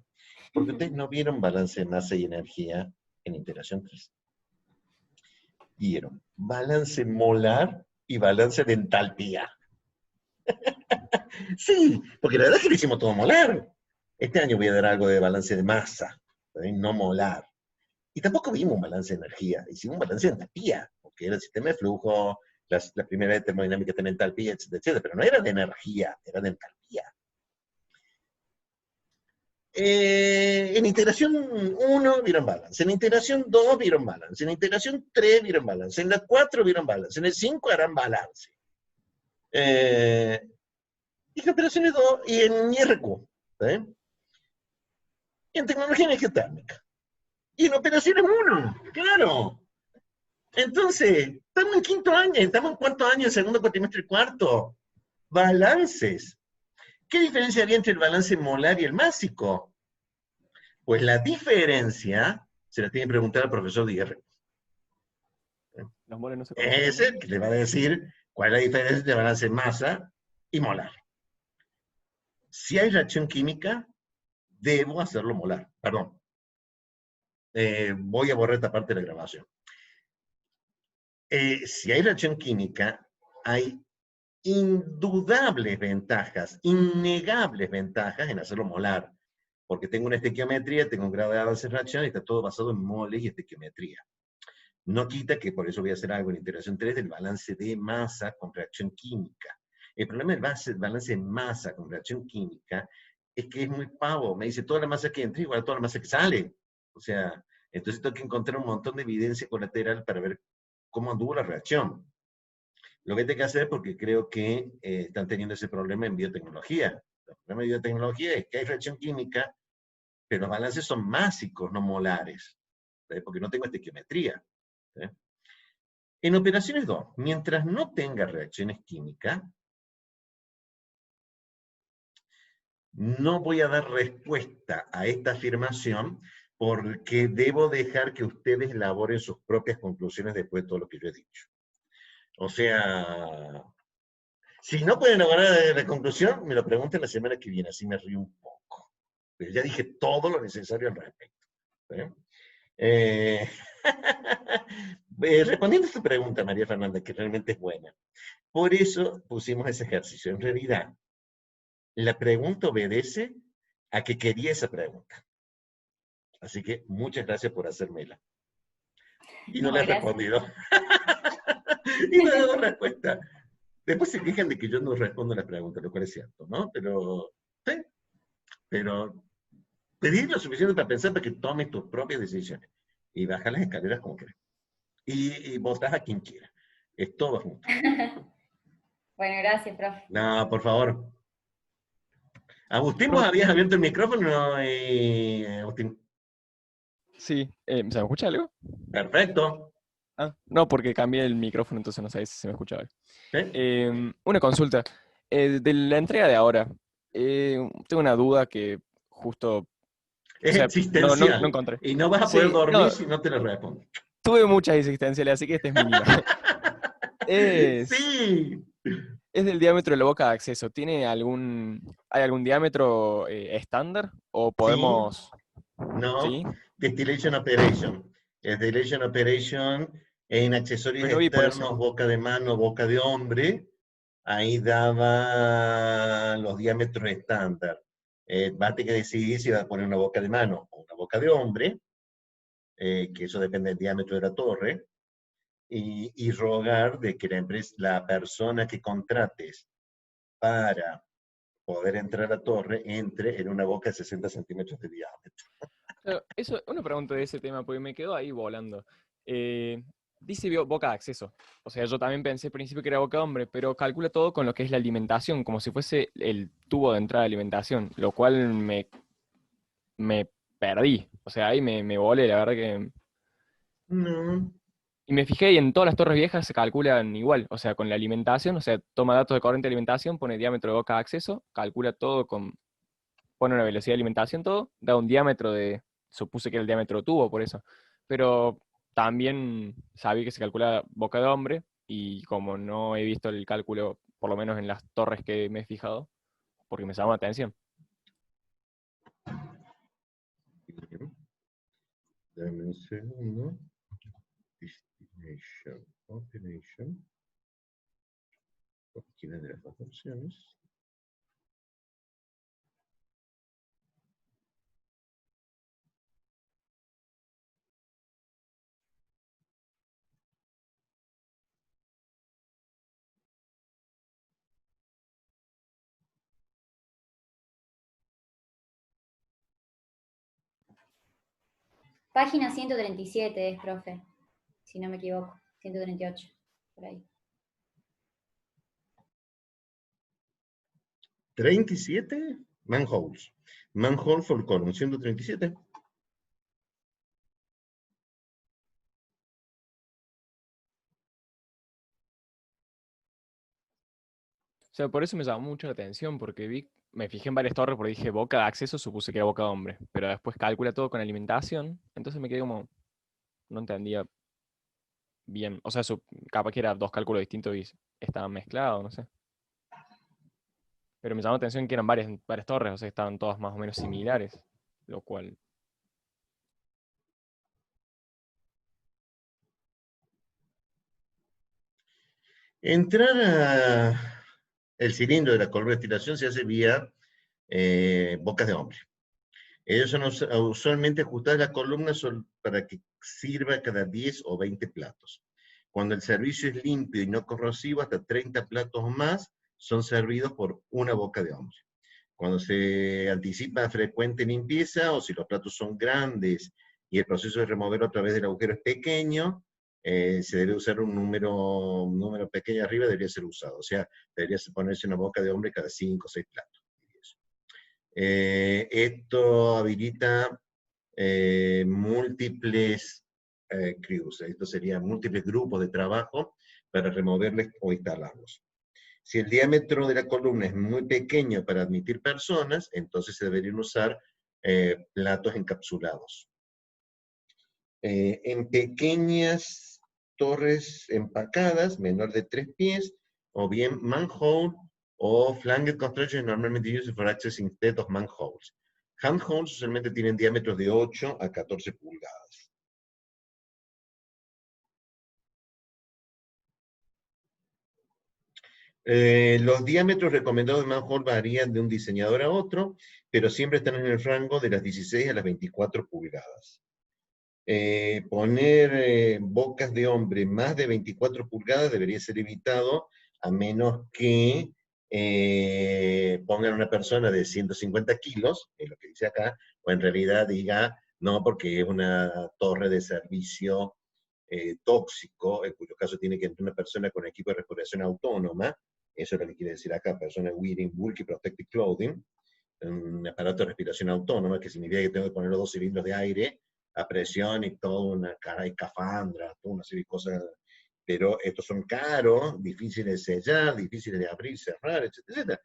Speaker 1: Porque ustedes no vieron balance de masa y energía en integración 3. Vieron balance molar y balance de entalpía. Sí, porque la verdad es que lo hicimos todo molar. Este año voy a dar algo de balance de masa, no molar. Y tampoco vimos un balance de energía, hicimos un balance de entalpía, porque era el sistema de flujo, la primera de termodinámica de entalpía, etcétera, etcétera, pero no era de energía, era de entalpía. En integración 1 vieron balance, en integración 2 vieron balance, en integración 3 vieron balance, en la 4 vieron balance, en el 5 harán balance. Y en operaciones 2 y en IRQ. Y en tecnología energía térmica. Y en operaciones 1, claro. Entonces, estamos en quinto año, estamos en cuarto año, segundo cuatrimestre y cuarto. Balances. ¿Qué diferencia había entre el balance molar y el másico? Pues la diferencia se la tiene que preguntar al profesor de IR.
Speaker 6: Los moles no se
Speaker 1: Es
Speaker 6: conocen.
Speaker 1: el que le va a decir cuál es la diferencia entre balance masa y molar. Si hay reacción química, debo hacerlo molar. Perdón. Voy a borrar esta parte de la grabación. Si hay reacción química, hay indudables ventajas, innegables ventajas en hacerlo molar, porque tengo una estequiometría, tengo un grado de avance de reacción y está todo basado en moles y estequiometría. No quita que por eso voy a hacer algo en integración 3 del balance de masa con reacción química. El problema del balance de masa con reacción química es que es muy pavo. Me dice, toda la masa que entra igual a toda la masa que sale. O sea, entonces tengo que encontrar un montón de evidencia colateral para ver cómo anduvo la reacción. Lo que tengo que hacer, porque creo que están teniendo ese problema en biotecnología. El problema de biotecnología es que hay reacción química, pero los balances son másicos, no molares, porque no tengo estequiometría. En operaciones 2, mientras no tenga reacciones químicas, no voy a dar respuesta a esta afirmación porque debo dejar que ustedes elaboren sus propias conclusiones después de todo lo que yo he dicho. O sea, si no pueden elaborar la conclusión, me lo pregunten la semana que viene, así me río un poco. Pero ya dije todo lo necesario al respecto. Respondiendo a esta pregunta, María Fernanda, que realmente es buena, por eso pusimos ese ejercicio. En realidad, la pregunta obedece a que quería esa pregunta. Así que muchas gracias por hacérmela. Y no,
Speaker 5: No,
Speaker 1: le he
Speaker 5: gracias.
Speaker 1: respondido. Y no he dado respuesta. Después se quejan de que yo no respondo las preguntas, lo cual es cierto, ¿no? Pero, sí, pero pedir lo suficiente para pensar para que tomes tus propias decisiones. Y bajar las escaleras como quieras. Y votás a quien quiera. Es todo junto.
Speaker 5: Bueno, gracias, profe.
Speaker 1: No, por favor. Agustín, vos
Speaker 6: Profe,
Speaker 1: habías abierto el micrófono, Agustín.
Speaker 6: sí, ¿se me escucha algo?
Speaker 1: Perfecto.
Speaker 6: Ah, no, porque cambié el micrófono, entonces no sé si se me escucha algo.
Speaker 1: ¿Sí?
Speaker 6: Una consulta. De la entrega de ahora, tengo una duda que justo, o
Speaker 1: Es
Speaker 6: sea, no
Speaker 1: existencial.
Speaker 6: encontré.
Speaker 1: Y no vas a poder
Speaker 6: Sí,
Speaker 1: dormir
Speaker 6: no,
Speaker 1: si no te lo respondo.
Speaker 6: tuve muchas existenciales, así que esta es mínima. Es,
Speaker 1: Sí.
Speaker 6: es del diámetro de la boca de acceso. ¿Hay algún diámetro estándar? ¿O
Speaker 1: Sí.
Speaker 6: podemos,
Speaker 1: No.
Speaker 6: sí?
Speaker 1: Distillation Operation. Distillation Operation en accesorios
Speaker 6: Pues no vi por eso.
Speaker 1: externos, boca de mano, boca de hombre. Ahí daba los diámetros estándar. Vas a tener que decidir si vas a poner una boca de mano o una boca de hombre, que eso depende del diámetro de la torre, y rogar de que la persona que contrates para poder entrar a la torre entre en una boca de 60 centímetros de diámetro.
Speaker 6: Pero eso, una pregunta de ese tema, porque me quedó ahí volando. Dice boca de acceso. O sea, yo también pensé al principio que era boca de hombre, pero calcula todo con lo que es la alimentación, como si fuese el tubo de entrada de alimentación, lo cual me perdí. O sea, ahí me volé, la verdad que...
Speaker 1: No.
Speaker 6: Y me fijé y en todas las torres viejas se calculan igual, o sea, con la alimentación, o sea, toma datos de corriente de alimentación, pone diámetro de boca de acceso, calcula todo pone una velocidad de alimentación, todo, da un diámetro supuse que era el diámetro tubo, por eso. Pero también sabía que se calcula boca de hombre, y como no he visto el cálculo, por lo menos en las torres que me he fijado, porque me llamó la atención.
Speaker 1: Dame un segundo. Destination, population. Cualquiera de las dos opciones.
Speaker 5: Página 137 es, profe, si no me equivoco, 138, por ahí.
Speaker 1: 37 manholes. Manhole for column, 137.
Speaker 6: O sea, por eso me llamó mucho la atención, porque me fijé en varias torres, porque dije boca de acceso, supuse que era boca de hombre, pero después calcula todo con alimentación, entonces me quedé como, no entendía bien, o sea, capaz que eran dos cálculos distintos y estaban mezclados, no sé. Pero me llamó la atención que eran varias torres, o sea, estaban todas más o menos similares, lo cual...
Speaker 1: Entrar a el cilindro de la columna de estilación se hace vía bocas de hombre. Ellos son usualmente ajustadas las columnas para que sirva cada 10 o 20 platos. Cuando el servicio es limpio y no corrosivo, hasta 30 platos más son servidos por una boca de hombre. Cuando se anticipa frecuente limpieza, o si los platos son grandes y el proceso de removerlo a través del agujero es pequeño, se debe usar un número pequeño arriba, debería ser usado. O sea, debería ponerse una boca de hombre cada 5 o 6 platos. Esto habilita múltiples crews. Esto sería múltiples grupos de trabajo para removerles o instalarlos. Si el diámetro de la columna es muy pequeño para admitir personas, entonces se deberían usar platos encapsulados. En pequeñas torres empacadas, menor de 3 pies, o bien manhole o flanked construction normalmente used for access instead of manholes. Handholes usualmente tienen diámetros de 8 a 14 pulgadas. Los diámetros recomendados de manhole varían de un diseñador a otro, pero siempre están en el rango de las 16 a las 24 pulgadas. Poner bocas de hombre más de 24 pulgadas debería ser evitado, a menos que pongan una persona de 150 kilos, es lo que dice acá, o en realidad diga, no, porque es una torre de servicio tóxico, en cuyo caso tiene que entrar una persona con equipo de respiración autónoma, eso es lo que quiere decir acá, persona wearing bulky protective clothing, un aparato de respiración autónoma, que significa que tengo que poner los 2 cilindros de aire a presión y toda una cara de escafandra, toda una serie de cosas, pero estos son caros, difíciles de sellar, difíciles de abrir, cerrar, etcétera, etcétera.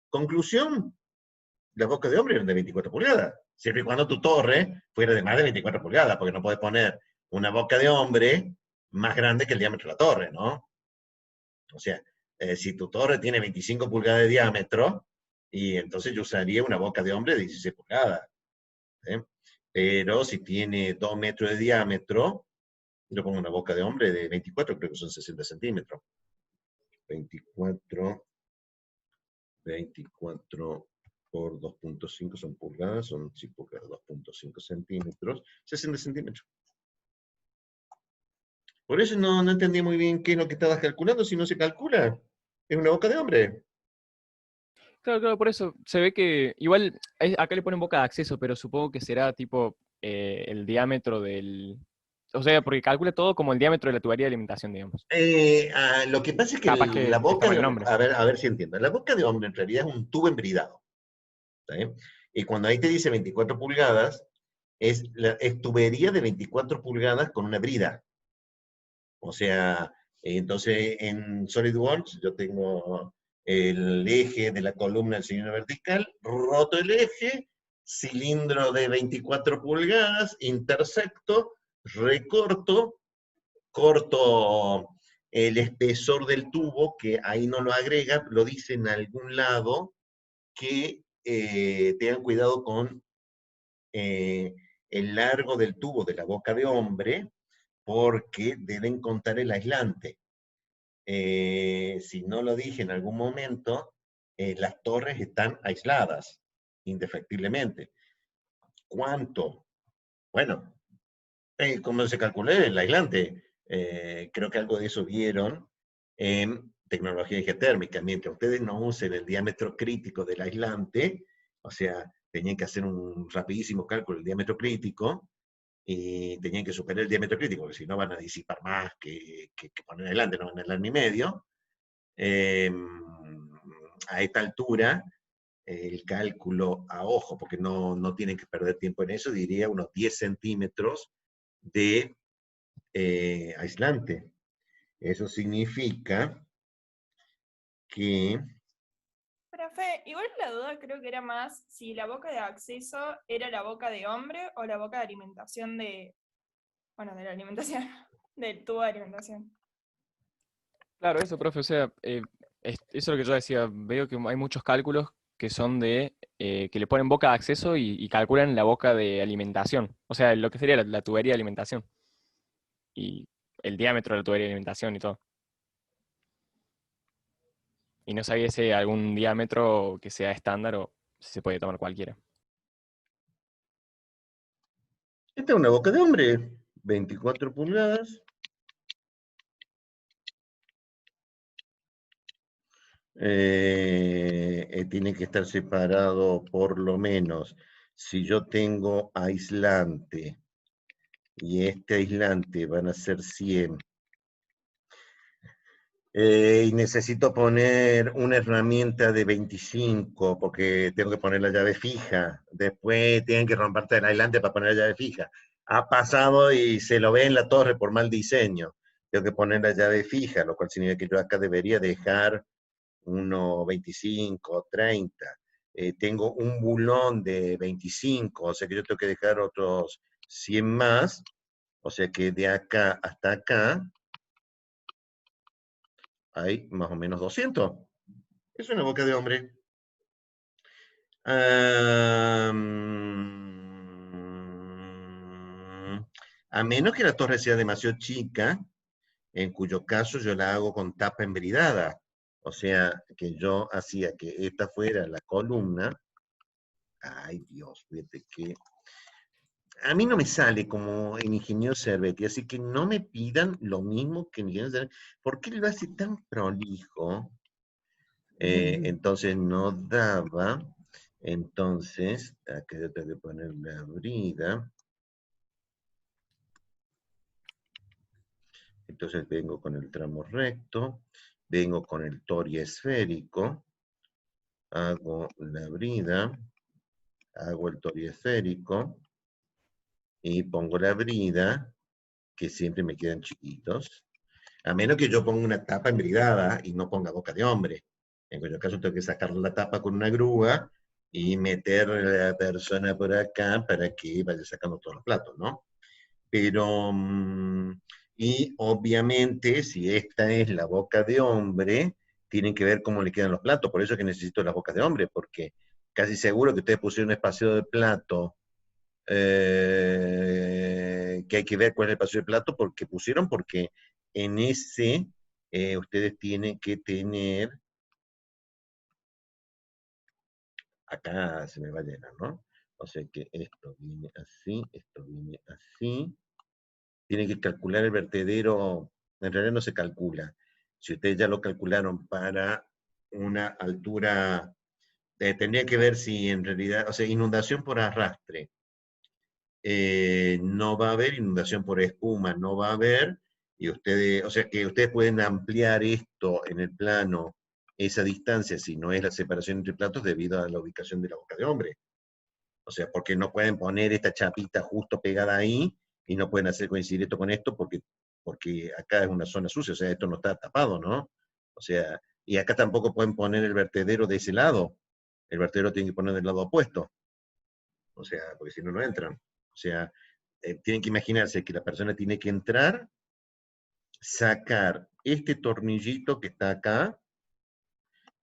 Speaker 1: Conclusión, las bocas de hombre eran de 24 pulgadas, siempre y cuando tu torre fuera de más de 24 pulgadas, porque no puedes poner una boca de hombre más grande que el diámetro de la torre, ¿no? O sea, si tu torre tiene 25 pulgadas de diámetro, y entonces yo usaría una boca de hombre de 16 pulgadas. Pero si tiene 2 metros de diámetro, yo pongo una boca de hombre de 24, creo que son 60 centímetros. 24 por 2.5 son pulgadas, son 2.5 centímetros, 60 centímetros. Por eso no entendí muy bien qué es lo que estabas calculando, si no se calcula. Es una boca de hombre.
Speaker 6: Claro, por eso se ve que igual acá le ponen boca de acceso, pero supongo que será tipo el diámetro del O sea, porque calcula todo como el diámetro de la tubería de alimentación, digamos.
Speaker 1: Lo que pasa es que
Speaker 6: Capaz que
Speaker 1: la boca
Speaker 6: está mal
Speaker 1: de
Speaker 6: el
Speaker 1: hombre,
Speaker 6: nombre.
Speaker 1: a ver si entiendo. La boca de hombre en realidad es un tubo embridado. ¿Está bien? Y cuando ahí te dice 24 pulgadas, es tubería de 24 pulgadas con una brida. O sea, entonces en SolidWorks yo tengo el eje de la columna del cilindro vertical, roto el eje, cilindro de 24 pulgadas, intersecto, recorto, corto el espesor del tubo, que ahí no lo agrega, lo dice en algún lado, que tengan cuidado con el largo del tubo de la boca de hombre, porque deben contar el aislante. Si no lo dije en algún momento, las torres están aisladas, indefectiblemente. ¿Cuánto? Bueno, ¿cómo se calcula el aislante? Creo que algo de eso vieron en tecnología digetérmica. Mientras ustedes no usen el diámetro crítico del aislante, o sea, tenían que hacer un rapidísimo cálculo del diámetro crítico, y tenían que superar el diámetro crítico, porque si no van a disipar más que poner adelante, no van a dar ni medio. A esta altura, el cálculo a ojo, porque no tienen que perder tiempo en eso, diría unos 10 centímetros de aislante. Eso significa que...
Speaker 7: Profe, igual la duda creo que era más si la boca de acceso era la boca de hombre o la boca de alimentación bueno, de la alimentación, del tubo de alimentación.
Speaker 6: Claro, eso, profe, o sea, eso es lo que yo decía, veo que hay muchos cálculos que son de, que le ponen boca de acceso y calculan la boca de alimentación, o sea, lo que sería la tubería de alimentación, y el diámetro de la tubería de alimentación y todo. Y no sabía si hay algún diámetro que sea estándar o si se puede tomar cualquiera.
Speaker 1: Esta es una boca de hombre, 24 pulgadas. Tiene que estar separado por lo menos. Si yo tengo aislante y este aislante van a ser 100, y necesito poner una herramienta de 25 porque tengo que poner la llave fija. Después tienen que romperte el aislante para poner la llave fija. Ha pasado y se lo ve en la torre por mal diseño. Tengo que poner la llave fija, lo cual significa que yo acá debería dejar unos 25, 30. Tengo un bulón de 25, o sea que yo tengo que dejar otros 100 más. O sea que de acá hasta acá hay más o menos 200. Es una boca de hombre. A menos que la torre sea demasiado chica, en cuyo caso yo la hago con tapa embridada. O sea, que yo hacía que esta fuera la columna. Ay, Dios, fíjate que... A mí no me sale como en ingeniero Cervetti, así que no me pidan lo mismo que en ingeniero Cervetti. ¿Por qué lo hace tan prolijo? Entonces no daba. Entonces, acá yo tengo que poner la brida. Entonces vengo con el tramo recto, vengo con el tori esférico, hago la brida, hago el tori esférico y pongo la brida, que siempre me quedan chiquitos, a menos que yo ponga una tapa embridada y no ponga boca de hombre. En cuyo caso tengo que sacar la tapa con una grúa y meter a la persona por acá para que vaya sacando todos los platos, ¿no? Pero, y obviamente, si esta es la boca de hombre, tienen que ver cómo le quedan los platos. Por eso es que necesito las bocas de hombre, porque casi seguro que ustedes pusieron un espacio de plato, que hay que ver cuál es el espacio de plato, porque pusieron, porque en ese ustedes tienen que tener, acá se me va a llenar, ¿no? O sea que esto viene así, esto viene así. Tienen que calcular el vertedero, en realidad no se calcula. Si ustedes ya lo calcularon para una altura, tendría que ver si en realidad, o sea, inundación por arrastre. no va a haber inundación por espuma, no va a haber, y ustedes, o sea que ustedes pueden ampliar esto en el plano, esa distancia, si no es la separación entre platos, debido a la ubicación de la boca de hombre. O sea, porque no pueden poner esta chapita justo pegada ahí, y no pueden hacer coincidir esto con esto, porque acá es una zona sucia, o sea, esto no está tapado, ¿no? O sea, y acá tampoco pueden poner el vertedero de ese lado. El vertedero tiene que poner del lado opuesto. O sea, porque si no, no entran. O sea, tienen que imaginarse que la persona tiene que entrar, sacar este tornillito que está acá,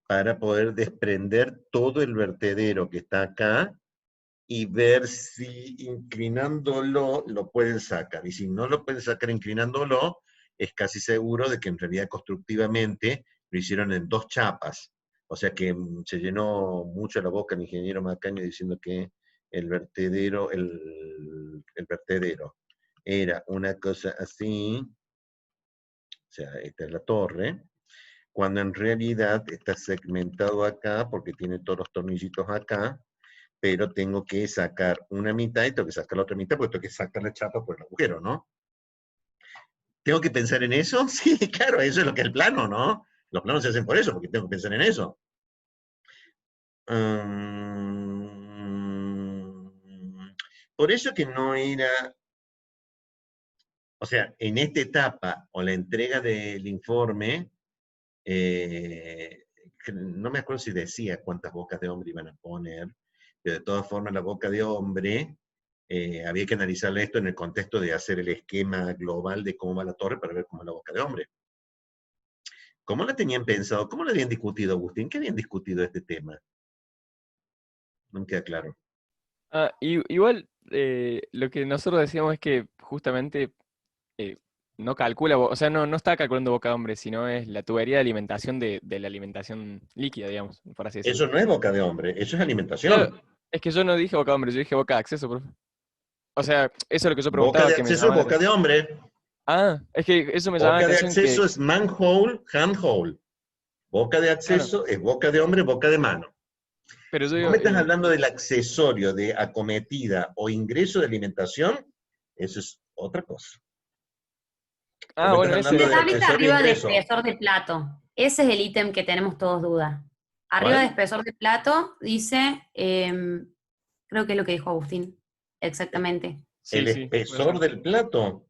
Speaker 1: para poder desprender todo el vertedero que está acá, y ver si inclinándolo lo pueden sacar. Y si no lo pueden sacar inclinándolo, es casi seguro de que en realidad constructivamente lo hicieron en 2 chapas. O sea que se llenó mucho la boca el ingeniero Macaño diciendo que el vertedero era una cosa así, o sea, esta es la torre, cuando en realidad está segmentado acá, porque tiene todos los tornillitos acá, pero tengo que sacar una mitad y tengo que sacar la otra mitad, porque tengo que sacar la chapa por el agujero, ¿no? ¿Tengo que pensar en eso? Sí, claro, eso es lo que es el plano, ¿no? Los planos se hacen por eso, porque tengo que pensar en eso. Por eso que no era, o sea, en esta etapa, o la entrega del informe, no me acuerdo si decía cuántas bocas de hombre iban a poner, pero de todas formas la boca de hombre, había que analizarle esto en el contexto de hacer el esquema global de cómo va la torre para ver cómo es la boca de hombre. ¿Cómo la tenían pensado? ¿Cómo lo habían discutido, Agustín? ¿Qué habían discutido este tema? No me queda claro.
Speaker 6: Igual, lo que nosotros decíamos es que justamente no calcula, o sea, no está calculando boca de hombre, sino es la tubería de alimentación de la alimentación líquida, digamos, por así decirlo.
Speaker 1: Eso no es boca de hombre, eso es alimentación.
Speaker 6: Claro, es que yo no dije boca de hombre, yo dije boca de acceso, profe. O sea, eso es lo que yo
Speaker 1: Boca
Speaker 6: preguntaba,
Speaker 1: de
Speaker 6: que me
Speaker 1: acceso es
Speaker 6: llamaba la
Speaker 1: boca de
Speaker 6: atención.
Speaker 1: hombre.
Speaker 6: Es que eso me llamaba la
Speaker 1: Boca de
Speaker 6: atención
Speaker 1: acceso
Speaker 6: que,
Speaker 1: es manhole, handhole. Boca de
Speaker 6: claro,
Speaker 1: acceso es boca de hombre, boca de mano.
Speaker 6: pero yo
Speaker 1: Si vos
Speaker 6: digo,
Speaker 1: me estás hablando del accesorio de acometida o ingreso de alimentación, eso es otra cosa. Vos me estás
Speaker 6: bueno,
Speaker 1: hablando
Speaker 5: La
Speaker 1: de
Speaker 5: tablita
Speaker 1: accesorio de
Speaker 5: arriba de
Speaker 1: ingreso.
Speaker 5: espesor de plato. Ese es el ítem que tenemos todos duda. Arriba de
Speaker 1: ¿Cuál?
Speaker 5: espesor de plato dice, creo que es lo que dijo Agustín, exactamente.
Speaker 1: El
Speaker 6: sí, puede
Speaker 1: espesor
Speaker 6: ser.
Speaker 1: del plato.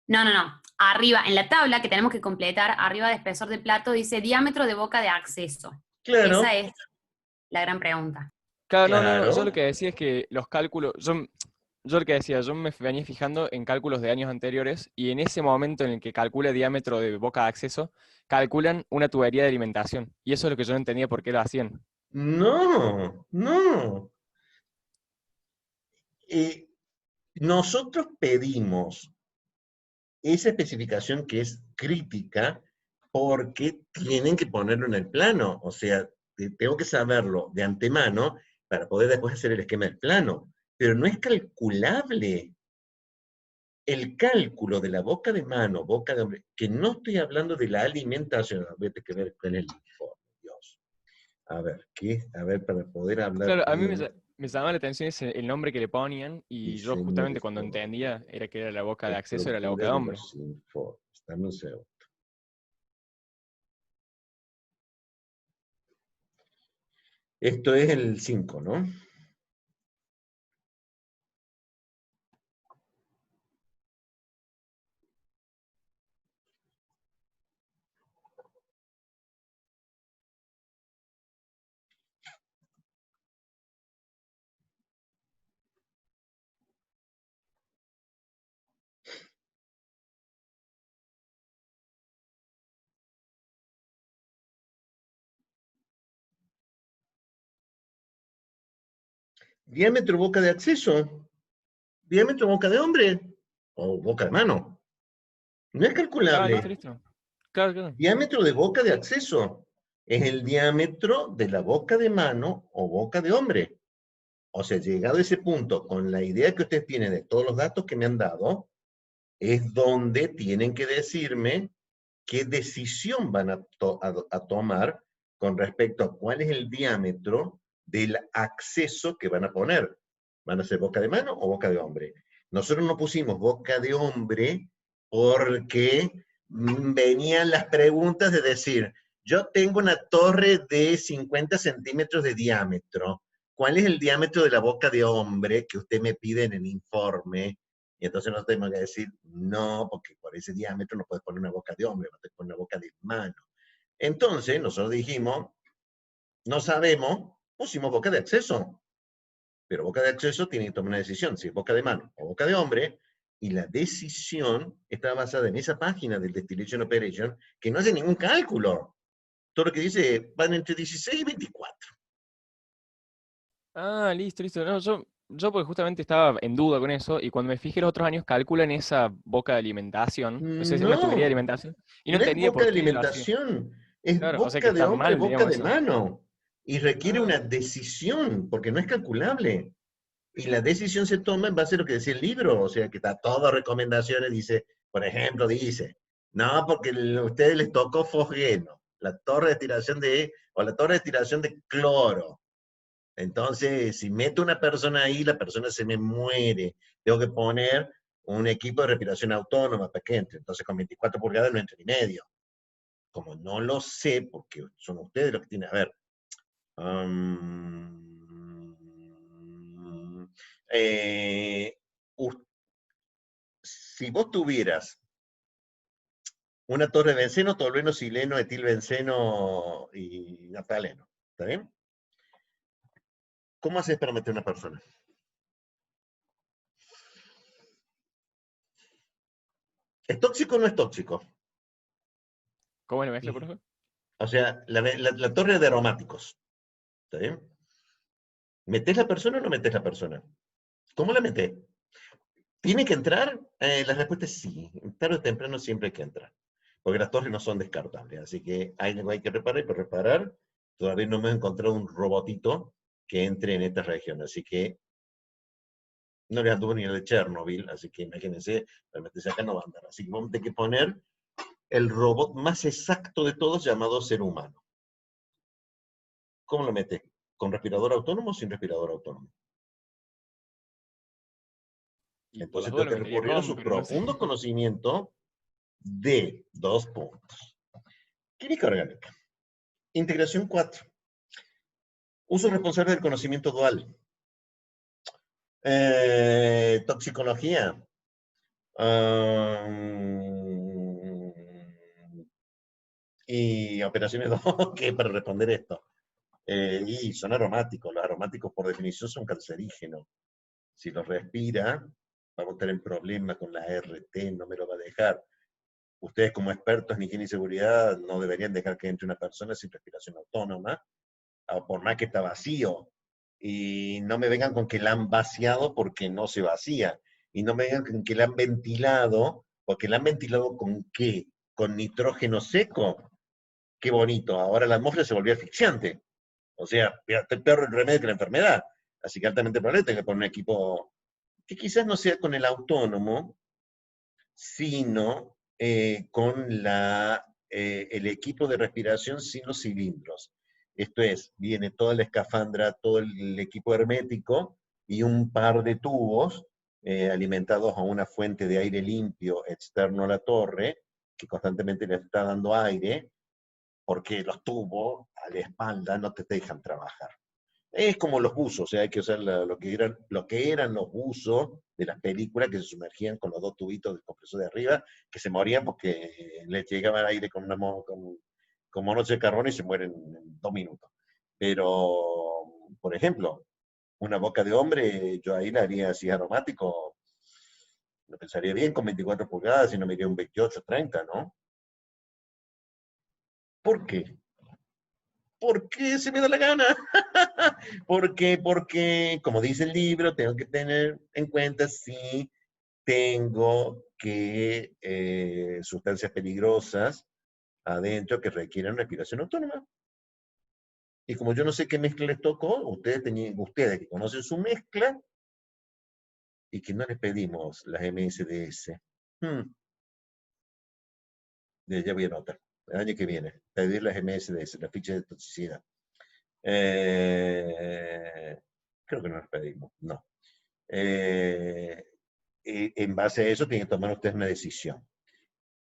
Speaker 5: No. Arriba, en la tabla que tenemos que completar, arriba de espesor de plato dice diámetro de boca de acceso.
Speaker 1: Claro,
Speaker 5: Esa es la gran pregunta.
Speaker 6: Claro, no, yo lo
Speaker 1: claro.
Speaker 6: que decía es que los cálculos, yo lo que decía, yo me venía fijando en cálculos de años anteriores, y en ese momento en el que calcula diámetro de boca de acceso, calculan una tubería de alimentación, y eso es lo que yo no entendía por qué lo hacían.
Speaker 1: No. Nosotros pedimos esa especificación que es crítica porque tienen que ponerlo en el plano. O sea, tengo que saberlo de antemano para poder después hacer el esquema del plano. Pero no es calculable. El cálculo de la boca de mano, boca de hombre, que no estoy hablando de la alimentación, vete que ver con el informe, Dios. A ver, A ver, para poder hablar
Speaker 6: Claro, a mí
Speaker 1: bien.
Speaker 6: me llamaba la atención el nombre que le ponían, y yo
Speaker 1: Diseño de
Speaker 6: justamente cuando
Speaker 1: forma.
Speaker 6: entendía era que era la boca de acceso, era la boca
Speaker 1: Estructura
Speaker 6: de
Speaker 1: de
Speaker 6: hombre.
Speaker 1: los informes. Dame un segundo. Esto es el 5, ¿no? Diámetro boca de acceso. Diámetro boca de hombre. O boca de mano. No es calculable.
Speaker 6: Listo. Claro.
Speaker 1: Diámetro de boca de acceso. Es el diámetro de la boca de mano o boca de hombre. O sea, llegado a ese punto, con la idea que ustedes tienen de todos los datos que me han dado, es donde tienen que decirme qué decisión van a tomar con respecto a cuál es el diámetro del acceso que van a poner. ¿Van a ser boca de mano o boca de hombre? Nosotros no pusimos boca de hombre porque venían las preguntas de decir, yo tengo una torre de 50 centímetros de diámetro. ¿Cuál es el diámetro de la boca de hombre que usted me pide en el informe? Y entonces nosotros tenemos que decir, no, porque por ese diámetro no puedes poner una boca de hombre, no puedes poner una boca de mano. Entonces nosotros dijimos, no sabemos, pusimos boca de acceso. Pero boca de acceso tiene que tomar una decisión, si es boca de mano o boca de hombre, y la decisión está basada en esa página del Destillation Operation, que no hace ningún cálculo. Todo lo que dice van entre 16 y 24.
Speaker 6: Ah, listo, listo. No, yo porque justamente estaba en duda con eso, y cuando me fijé los otros años calculan esa boca de alimentación, o sea, es una tubería de
Speaker 1: No,
Speaker 6: alimentación, y no
Speaker 1: no es
Speaker 6: entendía
Speaker 1: boca
Speaker 6: por
Speaker 1: de
Speaker 6: qué lo hacía.
Speaker 1: alimentación, es
Speaker 6: Claro, o sea que
Speaker 1: boca de
Speaker 6: está
Speaker 1: hombre,
Speaker 6: mal,
Speaker 1: boca
Speaker 6: digamos,
Speaker 1: de
Speaker 6: eso.
Speaker 1: mano. Y requiere una
Speaker 6: Ah,
Speaker 1: decisión, porque no es calculable. Y la decisión se toma en base a lo que decía el libro, o sea, que está todo recomendaciones, dice, por ejemplo, dice, no, porque a ustedes les tocó fosgeno, la torre de estiración o la torre de estiración de cloro. Entonces, si meto una persona ahí, la persona se me muere. Tengo que poner un equipo de respiración autónoma para que entre. Entonces, con 24 pulgadas no entra ni medio. Como no lo sé, porque son ustedes los que tienen, a ver, eh, si vos tuvieras una torre de benceno, tolueno, sileno, etilbenceno y naftaleno, ¿está bien? ¿Cómo haces para meter una persona? ¿Es tóxico o no es tóxico?
Speaker 6: ¿cómo lo mezcla, por favor?
Speaker 1: O sea, la torre de aromáticos, ¿está bien? ¿Metés la persona o no metés la persona? ¿Cómo la metés? ¿Tiene que entrar? La respuesta es sí. Tarde o temprano siempre hay que entrar. Porque las torres no son descartables. Así que hay algo hay que reparar y por reparar. Todavía no me he encontrado un robotito que entre en esta región. Así que no le anduvo ni el de Chernobyl. Así que imagínense, para meterse acá no va a andar. Así que vamos a tener que poner el robot más exacto de todos llamado ser humano. ¿Cómo lo mete? ¿Con respirador autónomo o sin respirador autónomo?
Speaker 6: Y por las
Speaker 1: Entonces
Speaker 6: dudas
Speaker 1: tengo
Speaker 6: lo
Speaker 1: que
Speaker 6: metería
Speaker 1: recurrir a
Speaker 6: con,
Speaker 1: su
Speaker 6: pero no sé.
Speaker 1: profundo conocimiento de 2 puntos. Química orgánica. Integración 4. Uso responsable del conocimiento dual. Toxicología. Y operaciones 2, ¿qué para responder esto? Y son aromáticos. Los aromáticos por definición son cancerígenos. Si los respira, vamos a tener problemas con la RT, no me lo va a dejar. Ustedes como expertos en higiene y seguridad no deberían dejar que entre una persona sin respiración autónoma, por más que está vacío. Y no me vengan con que la han vaciado porque no se vacía. Y no me vengan con que la han ventilado, porque la han ventilado ¿con qué? Con nitrógeno seco. Qué bonito. Ahora la atmósfera se volvió asfixiante. O sea, el peor remedio que la enfermedad. Así que altamente probable tengo que poner un equipo que quizás no sea con el autónomo, sino con el equipo de respiración sin los cilindros. Esto es, viene toda la escafandra, todo el equipo hermético y un par de tubos alimentados a una fuente de aire limpio externo a la torre, que constantemente le está dando aire, porque los tubos a la espalda no te dejan trabajar. Es como los buzos, o sea, hay que usar lo que eran los buzos de las películas que se sumergían con los 2 tubitos del compresor de arriba, que se morían porque les llegaba el aire con monóxido de carbono y se mueren en 2 minutos. Pero, por ejemplo, una boca de hombre, yo ahí la haría así aromático, lo pensaría bien con 24 pulgadas y no me iría un 28, 30, ¿no? ¿Por qué? Porque se me da la gana. Porque, como dice el libro, tengo que tener en cuenta si tengo que sustancias peligrosas adentro que requieran respiración autónoma. Y como yo no sé qué mezcla les tocó, ustedes que conocen su mezcla y que no les pedimos las MSDS. Ya voy a anotar. El año que viene, pedir las MSDS, las fichas de toxicidad. Creo que no las pedimos, no. en base a eso tienen que tomar ustedes una decisión.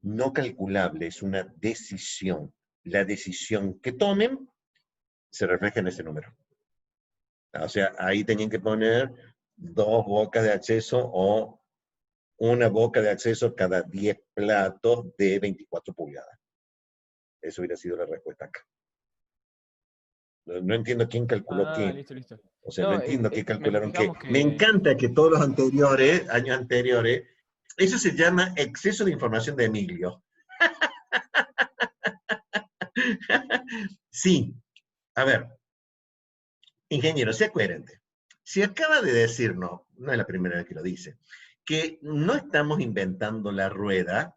Speaker 1: No calculable, es una decisión. La decisión que tomen se refleja en ese número. O sea, ahí tenían que poner 2 bocas de acceso o una boca de acceso cada 10 platos de 24 pulgadas. Eso hubiera sido la respuesta acá. No entiendo quién calculó qué.
Speaker 6: Listo, listo.
Speaker 1: O sea,
Speaker 6: No,
Speaker 1: no entiendo qué calcularon qué.
Speaker 6: digamos que-
Speaker 1: Me encanta que todos los anteriores, años anteriores, eso se llama exceso de información de Emilio. Sí, a ver, ingeniero, sea coherente. Si acaba de decirnos, no es la primera vez que lo dice, que no estamos inventando la rueda,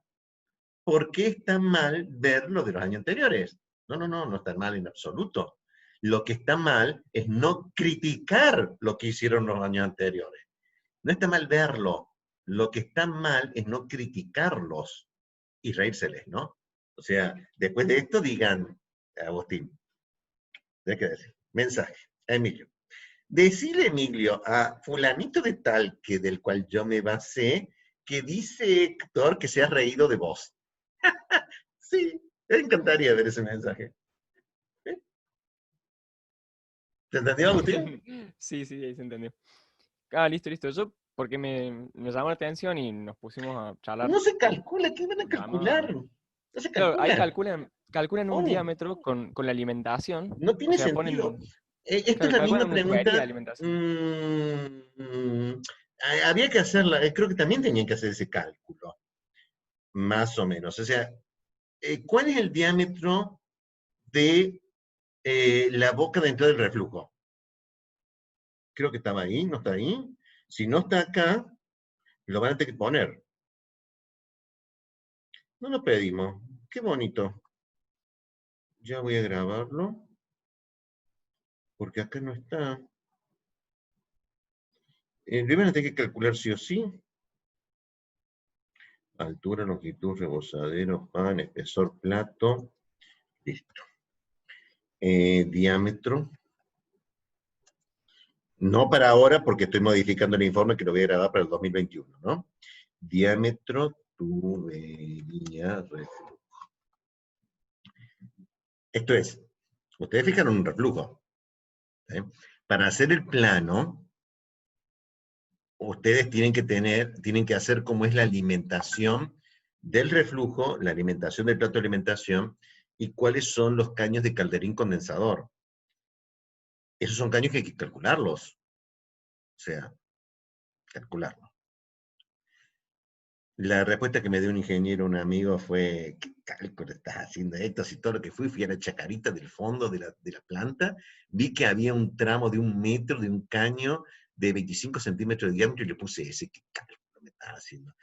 Speaker 1: ¿por qué está mal ver lo de los años anteriores? No está mal en absoluto. Lo que está mal es no criticar lo que hicieron los años anteriores. No está mal verlo. Lo que está mal es no criticarlos y reírseles, ¿no? O sea, después de esto digan, Agustín, ¿qué que decir? Mensaje, a Emilio. Decile, Emilio, a fulanito de tal que del cual yo me basé, que dice Héctor que se ha reído de vos. Sí, me encantaría ver ese mensaje. ¿Eh? ¿Te entendió, Agustín?
Speaker 6: Sí, ahí se entendió. Listo. Yo, porque me llamó la atención y nos pusimos a charlar.
Speaker 1: No se calcula, ¿qué van a calcular?
Speaker 6: Llamaba-
Speaker 1: No se
Speaker 6: Claro, ahí
Speaker 1: calcula.
Speaker 6: calculan un
Speaker 1: Oh,
Speaker 6: diámetro con la alimentación.
Speaker 1: no
Speaker 6: O
Speaker 1: tiene
Speaker 6: sea,
Speaker 1: sentido.
Speaker 6: ponen,
Speaker 1: Esta es
Speaker 6: claro,
Speaker 1: la misma
Speaker 6: calculan una tubería de
Speaker 1: pregunta.
Speaker 6: alimentación.
Speaker 1: Había que hacerla, creo que también tenían que hacer ese cálculo, más o menos. O sea, ¿cuál es el diámetro de la boca de entrada del reflujo? Creo que estaba ahí, ¿no está ahí? Si no está acá, lo van a tener que poner. No lo pedimos. Qué bonito. Ya voy a grabarlo. Porque acá no está. Le van a tener que calcular sí o sí. Altura, longitud, rebosadero, pan, espesor, plato. Listo. Diámetro. No para ahora, porque estoy modificando el informe que lo voy a grabar para el 2021, ¿no? Diámetro, tubería, reflujo. Esto es, ustedes fijaron un reflujo. ¿Eh? Para hacer el plano, ustedes tienen que hacer cómo es la alimentación del reflujo, la alimentación del plato de alimentación, y cuáles son los caños de calderín condensador. Esos son caños que hay que calcularlos. O sea, calcularlos. La respuesta que me dio un ingeniero, un amigo, fue, ¿qué cálculo estás haciendo, Héctor? Si todo lo que fui a la chacarita del fondo de la planta, vi que había un tramo de 1 metro de un caño de 25 centímetros de diámetro y le puse ese. ¿Qué cálculo me estás haciendo?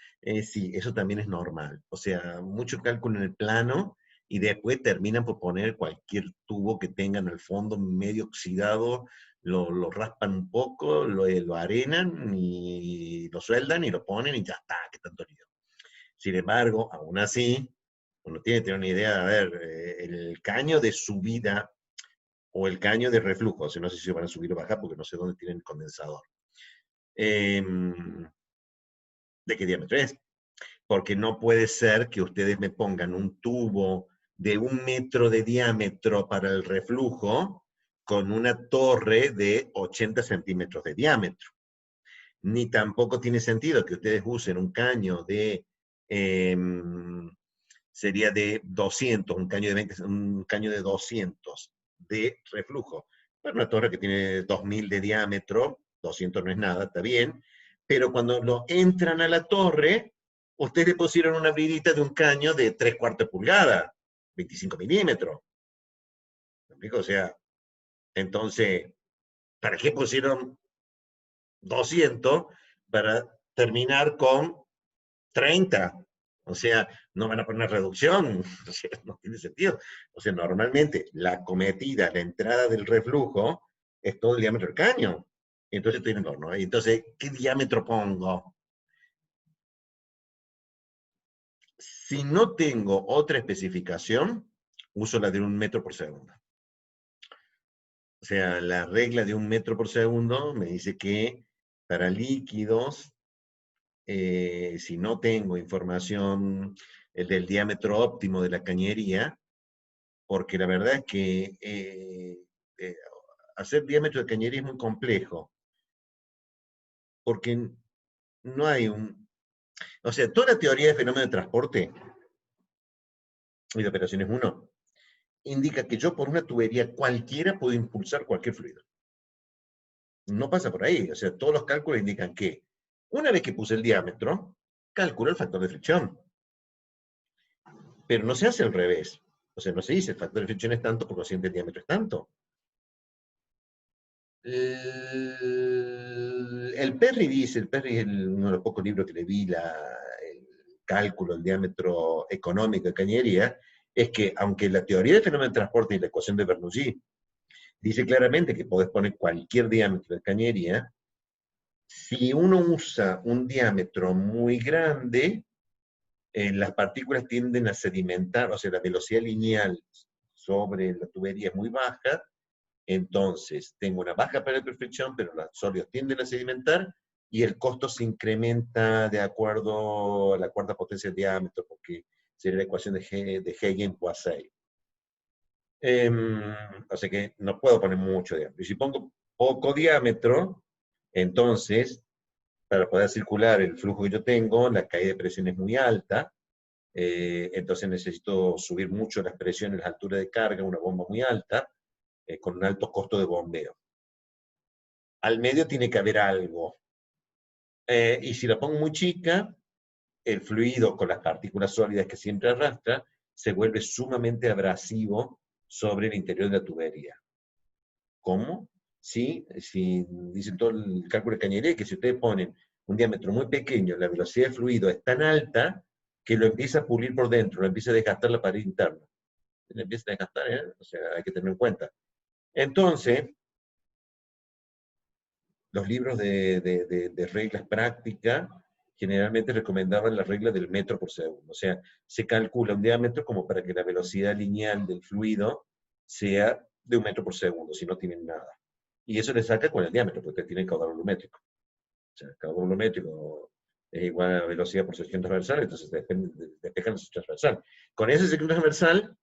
Speaker 1: Sí, eso también es normal. O sea, mucho cálculo en el plano y después terminan por poner cualquier tubo que tengan al fondo medio oxidado, lo raspan un poco, lo arenan y lo sueldan y lo ponen y ya está, qué tanto lío. Sin embargo, aún así, uno tiene que tener una idea, a ver, el caño de subida o el caño de reflujo, o sea, no sé si van a subir o bajar porque no sé dónde tienen el condensador. ¿De qué diámetro es? Porque no puede ser que ustedes me pongan un tubo de 1 metro de diámetro para el reflujo con una torre de 80 centímetros de diámetro. Ni tampoco tiene sentido que ustedes usen un caño de, sería de 200, un caño de 200 de reflujo. Para una torre que tiene 2000 de diámetro, 200 no es nada, está bien, pero cuando lo entran a la torre, ustedes le pusieron una bridita de un caño de 3/4 pulgada, 25 milímetros. ¿Me explico? O sea, entonces, ¿para qué pusieron 200 para terminar con 30? O sea, no van a poner reducción, o sea, no tiene sentido. O sea, normalmente la cometida, la entrada del reflujo, es todo el diámetro del caño. Entonces estoy en el horno. Entonces, ¿qué diámetro pongo? Si no tengo otra especificación, uso la de 1 metro por segundo. O sea, la regla de 1 metro por segundo me dice que para líquidos si no tengo información del diámetro óptimo de la cañería, porque la verdad es que hacer diámetro de cañería es muy complejo, porque no hay o sea, toda la teoría de fenómeno de transporte y de operaciones 1 indica que yo por una tubería cualquiera puedo impulsar cualquier fluido. No pasa por ahí, o sea, todos los cálculos indican que una vez que puse el diámetro, calculo el factor de fricción. Pero no se hace al revés. O sea, no se dice el factor de fricción es tanto, por consiguiente el diámetro es tanto. El Perry dice, el Perry es uno de los pocos libros que le vi el cálculo, el diámetro económico de cañería, es que aunque la teoría del fenómeno de transporte y la ecuación de Bernoulli dice claramente que podés poner cualquier diámetro de cañería, si uno usa un diámetro muy grande, las partículas tienden a sedimentar, o sea, la velocidad lineal sobre la tubería es muy baja, entonces tengo una baja pérdida de fricción, pero los sólidos tienden a sedimentar, y el costo se incrementa de acuerdo a la cuarta potencia del diámetro, porque sería la ecuación de Hagen-Poiseuille. O sea que no puedo poner mucho diámetro. Y si pongo poco diámetro, entonces, para poder circular el flujo que yo tengo, la caída de presión es muy alta, entonces necesito subir mucho las presiones, las alturas de carga, una bomba muy alta, con un alto costo de bombeo. Al medio tiene que haber algo. Y si la pongo muy chica, el fluido con las partículas sólidas que siempre arrastra, se vuelve sumamente abrasivo sobre el interior de la tubería. ¿Cómo? Sí, si dicen todo el cálculo de cañería, que si ustedes ponen un diámetro muy pequeño, la velocidad de fluido es tan alta que lo empieza a pulir por dentro, lo empieza a desgastar la pared interna. Lo empieza a desgastar, ¿eh? O sea, hay que tenerlo en cuenta. Entonces, los libros de reglas prácticas generalmente recomendaban la regla del metro por segundo. O sea, se calcula un diámetro como para que la velocidad lineal del fluido sea de 1 metro por segundo, si no tienen nada. Y eso le saca con el diámetro, porque tiene caudal volumétrico. O sea, el caudal volumétrico es igual a velocidad por sección transversal, entonces despejan la sección transversal. Con esa sección transversal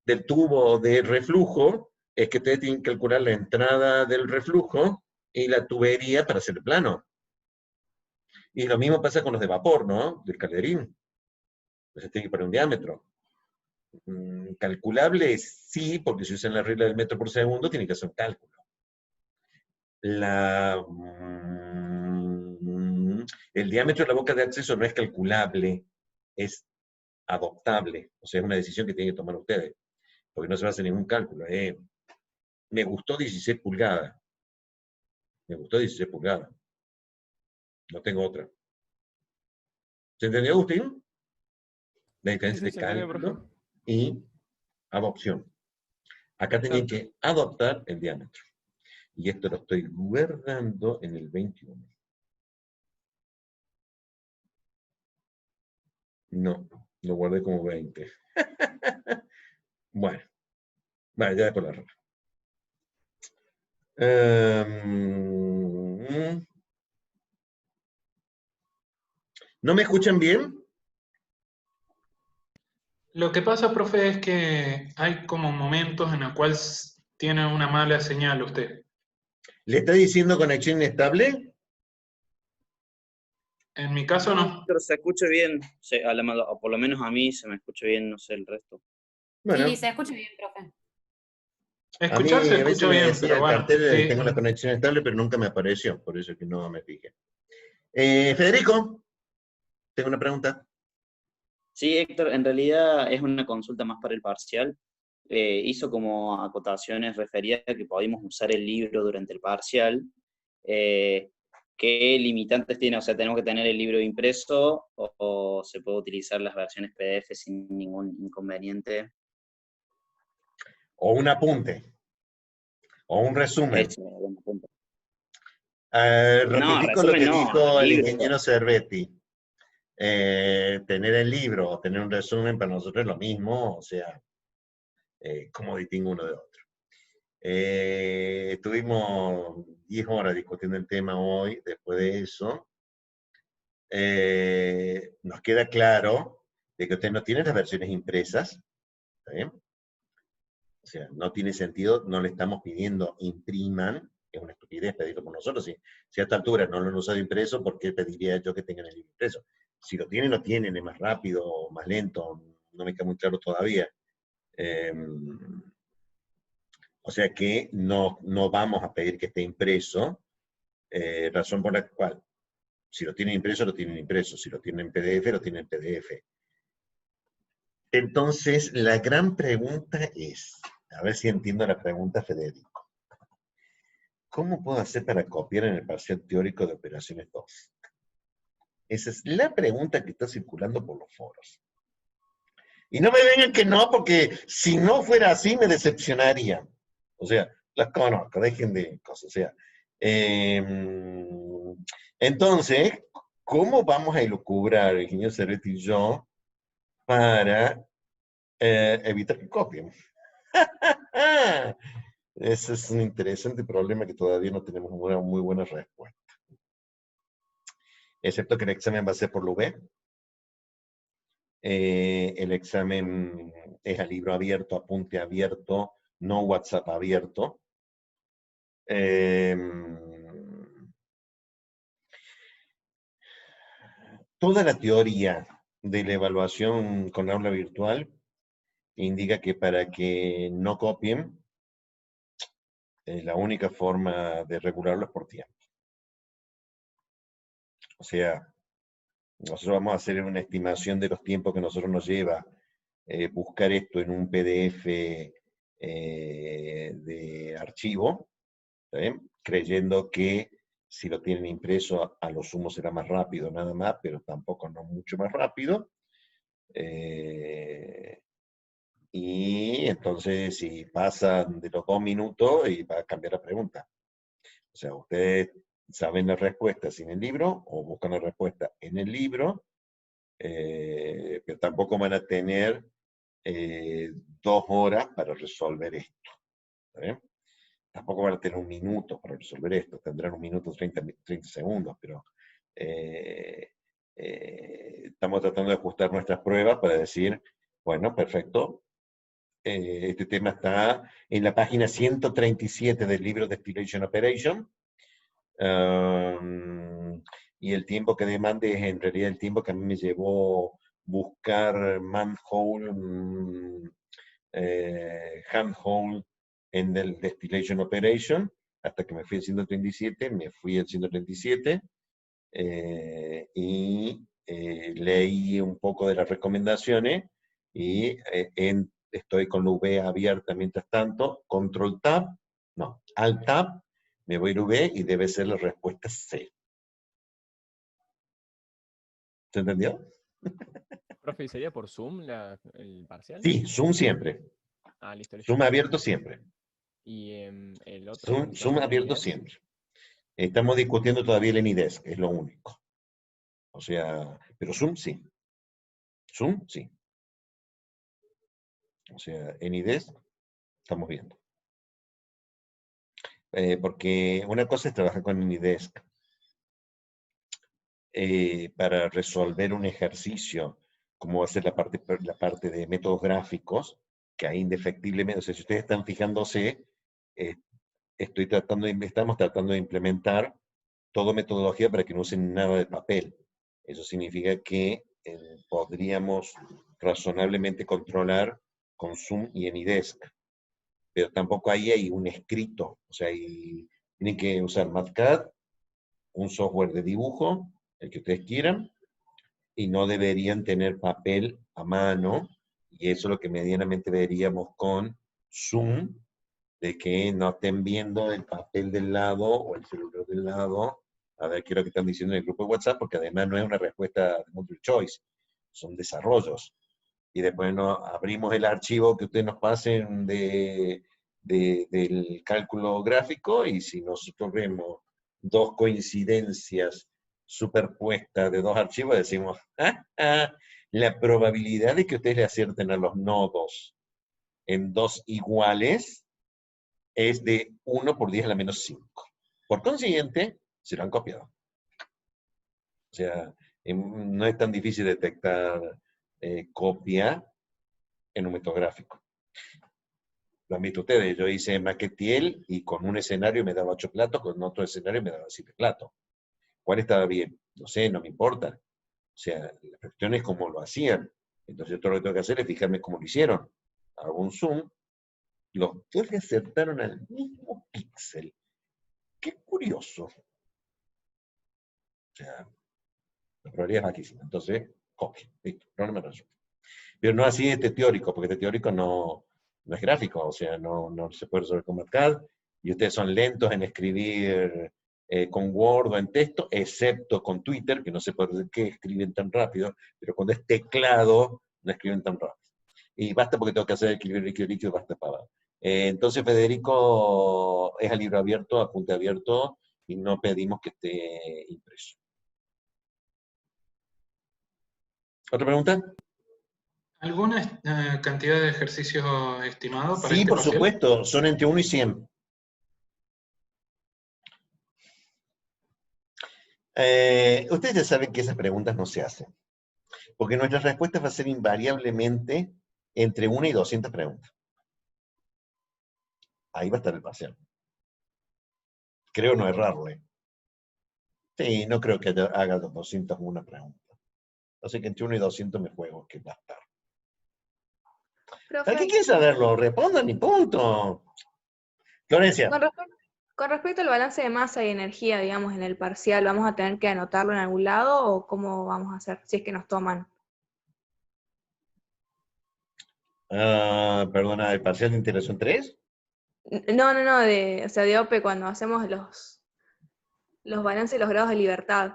Speaker 1: del tubo de reflujo, es que ustedes tienen que calcular la entrada del reflujo y la tubería para hacer el plano. Y lo mismo pasa con los de vapor, ¿no? Del calderín. Entonces tiene que poner un diámetro. Calculable, sí, porque si usan la regla del metro por segundo, tiene que hacer un cálculo. El diámetro de la boca de acceso no es calculable, es adoptable. O sea, es una decisión que tienen que tomar ustedes, porque no se va a hacer ningún cálculo. Me gustó 16 pulgadas. Me gustó 16 pulgadas. No tengo otra. ¿Se entendió, Agustín? La diferencia
Speaker 6: Sí,
Speaker 1: de cálculo y adopción. Acá tenían que adoptar el diámetro. Y esto lo estoy guardando en el 21. No, lo guardé como 20. Bueno, vale, ya después la arreglo. ¿No me escuchan bien?
Speaker 4: Lo que pasa, profe, es que hay como momentos en los cuales tiene una mala señal usted.
Speaker 1: ¿Le está diciendo conexión inestable?
Speaker 4: En mi caso no.
Speaker 8: Pero se escucha bien, o por lo menos a mí se me escucha bien, no sé el resto.
Speaker 1: Bueno,
Speaker 5: Sí, se escucha bien, profe.
Speaker 1: a mí
Speaker 4: Escuchar se
Speaker 1: a veces
Speaker 4: escucha
Speaker 1: me
Speaker 4: bien,
Speaker 1: decía
Speaker 4: pero
Speaker 1: el
Speaker 4: bueno.
Speaker 1: cartel
Speaker 4: Sí.
Speaker 1: tengo la conexión estable, pero nunca me apareció, por eso es que no me fijé. Federico, tengo una pregunta.
Speaker 8: Sí, Héctor, en realidad es una consulta más para el parcial. Hizo como acotaciones referidas a que podíamos usar el libro durante el parcial. ¿Qué limitantes tiene? O sea, ¿tenemos que tener el libro impreso o se puede utilizar las versiones PDF sin ningún inconveniente?
Speaker 1: O un apunte, o un resumen.
Speaker 8: Eso, buen punto.
Speaker 1: Ratifico lo
Speaker 8: resumen
Speaker 1: que
Speaker 8: no,
Speaker 1: dijo el
Speaker 8: libro.
Speaker 1: ingeniero Cervetti. Tener el libro o tener un resumen para nosotros es lo mismo, o sea, ¿cómo distingo uno de otro? Estuvimos 10 horas discutiendo el tema hoy, después de eso. nos queda claro de que usted no tiene las versiones impresas, ¿está bien? O sea, no tiene sentido, no le estamos pidiendo impriman, es una estupidez pedirlo por nosotros. Si a esta altura no lo han usado impreso, ¿por qué pediría yo que tengan el libro impreso? Si lo tienen, lo tienen, es más rápido o más lento, no me queda muy claro todavía. O sea que no vamos a pedir que esté impreso, razón por la cual, si lo tienen impreso, lo tienen impreso, si lo tienen en PDF, lo tienen en PDF. Entonces, la gran pregunta es, a ver si entiendo la pregunta, Federico. ¿Cómo puedo hacer para copiar en el parcial teórico de operaciones 2? Esa es la pregunta que está circulando por los foros. Y no me vengan que no, porque si no fuera así me decepcionaría. O sea, las conozco, dejen de cosas. O sea, entonces, ¿cómo vamos a elucubrar, el ingeniero Cervetti y yo, para evitar que copien? Ese es un interesante problema que todavía no tenemos una muy buena respuesta. Excepto que el examen va a ser por la UB. El examen es a libro abierto, apunte abierto, no WhatsApp abierto. Toda la teoría de la evaluación con aula virtual indica que para que no copien, la única forma de regularlo es por tiempo. O sea, nosotros vamos a hacer una estimación de los tiempos que nosotros nos lleva buscar esto en un PDF de archivo, ¿está bien? Creyendo que si lo tienen impreso a lo sumo será más rápido, nada más, pero tampoco no mucho más rápido. Y entonces si pasan de los 2 minutos, y va a cambiar la pregunta. O sea, ustedes saben la respuesta sin el libro, o buscan la respuesta en el libro, pero tampoco van a tener 2 horas para resolver esto. ¿Bien? Tampoco van a tener 1 minuto para resolver esto, tendrán 1 minuto 30 segundos, pero estamos tratando de ajustar nuestras pruebas para decir, bueno, perfecto, este tema está en la página 137 del libro Distillation Operation, y el tiempo que demande es en realidad el tiempo que a mí me llevó buscar manhole, handhole en el Distillation Operation, hasta que me fui al 137, me fui al 137, y leí un poco de las recomendaciones, y estoy con la V abierta mientras tanto, Control Tab, no, Alt Tab, me voy a V y debe ser la respuesta C. ¿Se entendió?
Speaker 6: Profe, ¿sería por Zoom el parcial?
Speaker 1: Sí, Zoom siempre.
Speaker 6: Ah, listo.
Speaker 1: Zoom abierto siempre.
Speaker 6: ¿Y el otro?
Speaker 1: Zoom abierto
Speaker 6: ¿Nides?
Speaker 1: siempre. Estamos discutiendo todavía el AnyDesk, es lo único. O sea, pero Zoom sí. Zoom sí. O sea, AnyDesk estamos viendo. Porque una cosa es trabajar con AnyDesk para resolver un ejercicio, como va a ser la parte de métodos gráficos, que ahí indefectiblemente, o sea, si ustedes están fijándose, estamos tratando de implementar toda metodología para que no usen nada de papel. Eso significa que podríamos razonablemente controlar con Zoom y AnyDesk, pero tampoco ahí hay un escrito, o sea, tienen que usar MathCAD, un software de dibujo, el que ustedes quieran, y no deberían tener papel a mano, y eso es lo que medianamente veríamos con Zoom, de que no estén viendo el papel del lado o el celular del lado, a ver qué es lo que están diciendo en el grupo de WhatsApp, porque además no es una respuesta de multiple choice, son desarrollos. Y después abrimos el archivo que ustedes nos pasen del cálculo gráfico, y si nosotros vemos 2 coincidencias superpuestas de 2 archivos, decimos, la probabilidad de que ustedes le acierten a los nodos en 2 iguales es de 1 por 10 a la menos 5. Por consiguiente, se lo han copiado. O sea, No es tan difícil detectar copia en un método gráfico. Lo han visto ustedes, yo hice Maquetiel y con un escenario me daba 8 platos, con otro escenario me daba 7 platos. ¿Cuál estaba bien? No sé, no me importa. O sea, la cuestión es cómo lo hacían. Entonces todo lo que tengo que hacer es fijarme cómo lo hicieron. Hago un zoom, los dos le acertaron al mismo píxel. Qué curioso. O sea, la probabilidad es bajísima. Entonces, copia. Listo, problema resuelto. Pero no así este teórico, porque este teórico no es gráfico, o sea, no se puede resolver con MATCAD, y ustedes son lentos en escribir con Word o en texto, excepto con Twitter, que no sé por qué escriben tan rápido, pero cuando es teclado, no escriben tan rápido. Y basta porque tengo que hacer equilibrio líquido, basta para. Entonces, Federico es a libro abierto, apunte abierto, y no pedimos que esté impreso. ¿Otra pregunta?
Speaker 4: ¿Alguna cantidad de ejercicios estimado para
Speaker 1: Sí,
Speaker 4: este
Speaker 1: por
Speaker 4: parcial?
Speaker 1: supuesto, son entre 1 y 100. Ustedes ya saben que esas preguntas no se hacen, porque nuestra respuesta va a ser invariablemente entre 1 y 200 preguntas. Ahí va a estar el parcial. Creo no errarle. Sí, no creo que haga 201 preguntas. Así que entre 1 y 200 me juego que va a estar. ¿Para qué
Speaker 9: Profe,
Speaker 1: quieren saberlo? Respondan y punto. Florencia.
Speaker 9: con respecto al balance de masa y energía, digamos, en el parcial, ¿vamos a tener que anotarlo en algún lado o cómo vamos a hacer si es que nos toman?
Speaker 1: Perdona, ¿el parcial de integración 3?
Speaker 9: No, o sea, de OPE cuando hacemos los balances y los grados de libertad.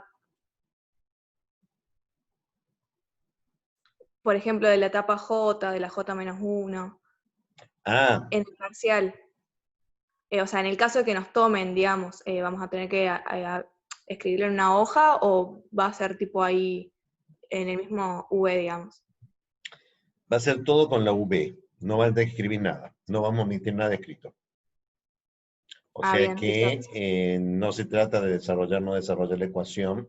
Speaker 9: Por ejemplo, de la etapa J, de la J-1, en el parcial. O sea, en el caso de que nos tomen, digamos, vamos a tener que escribirlo en una hoja o va a ser tipo ahí en el mismo V, digamos.
Speaker 1: Va a ser todo con la V. No van a tener que escribir nada. No vamos a omitir nada escrito. O sea
Speaker 9: Bien,
Speaker 1: que no se trata de desarrollar o no desarrollar la ecuación,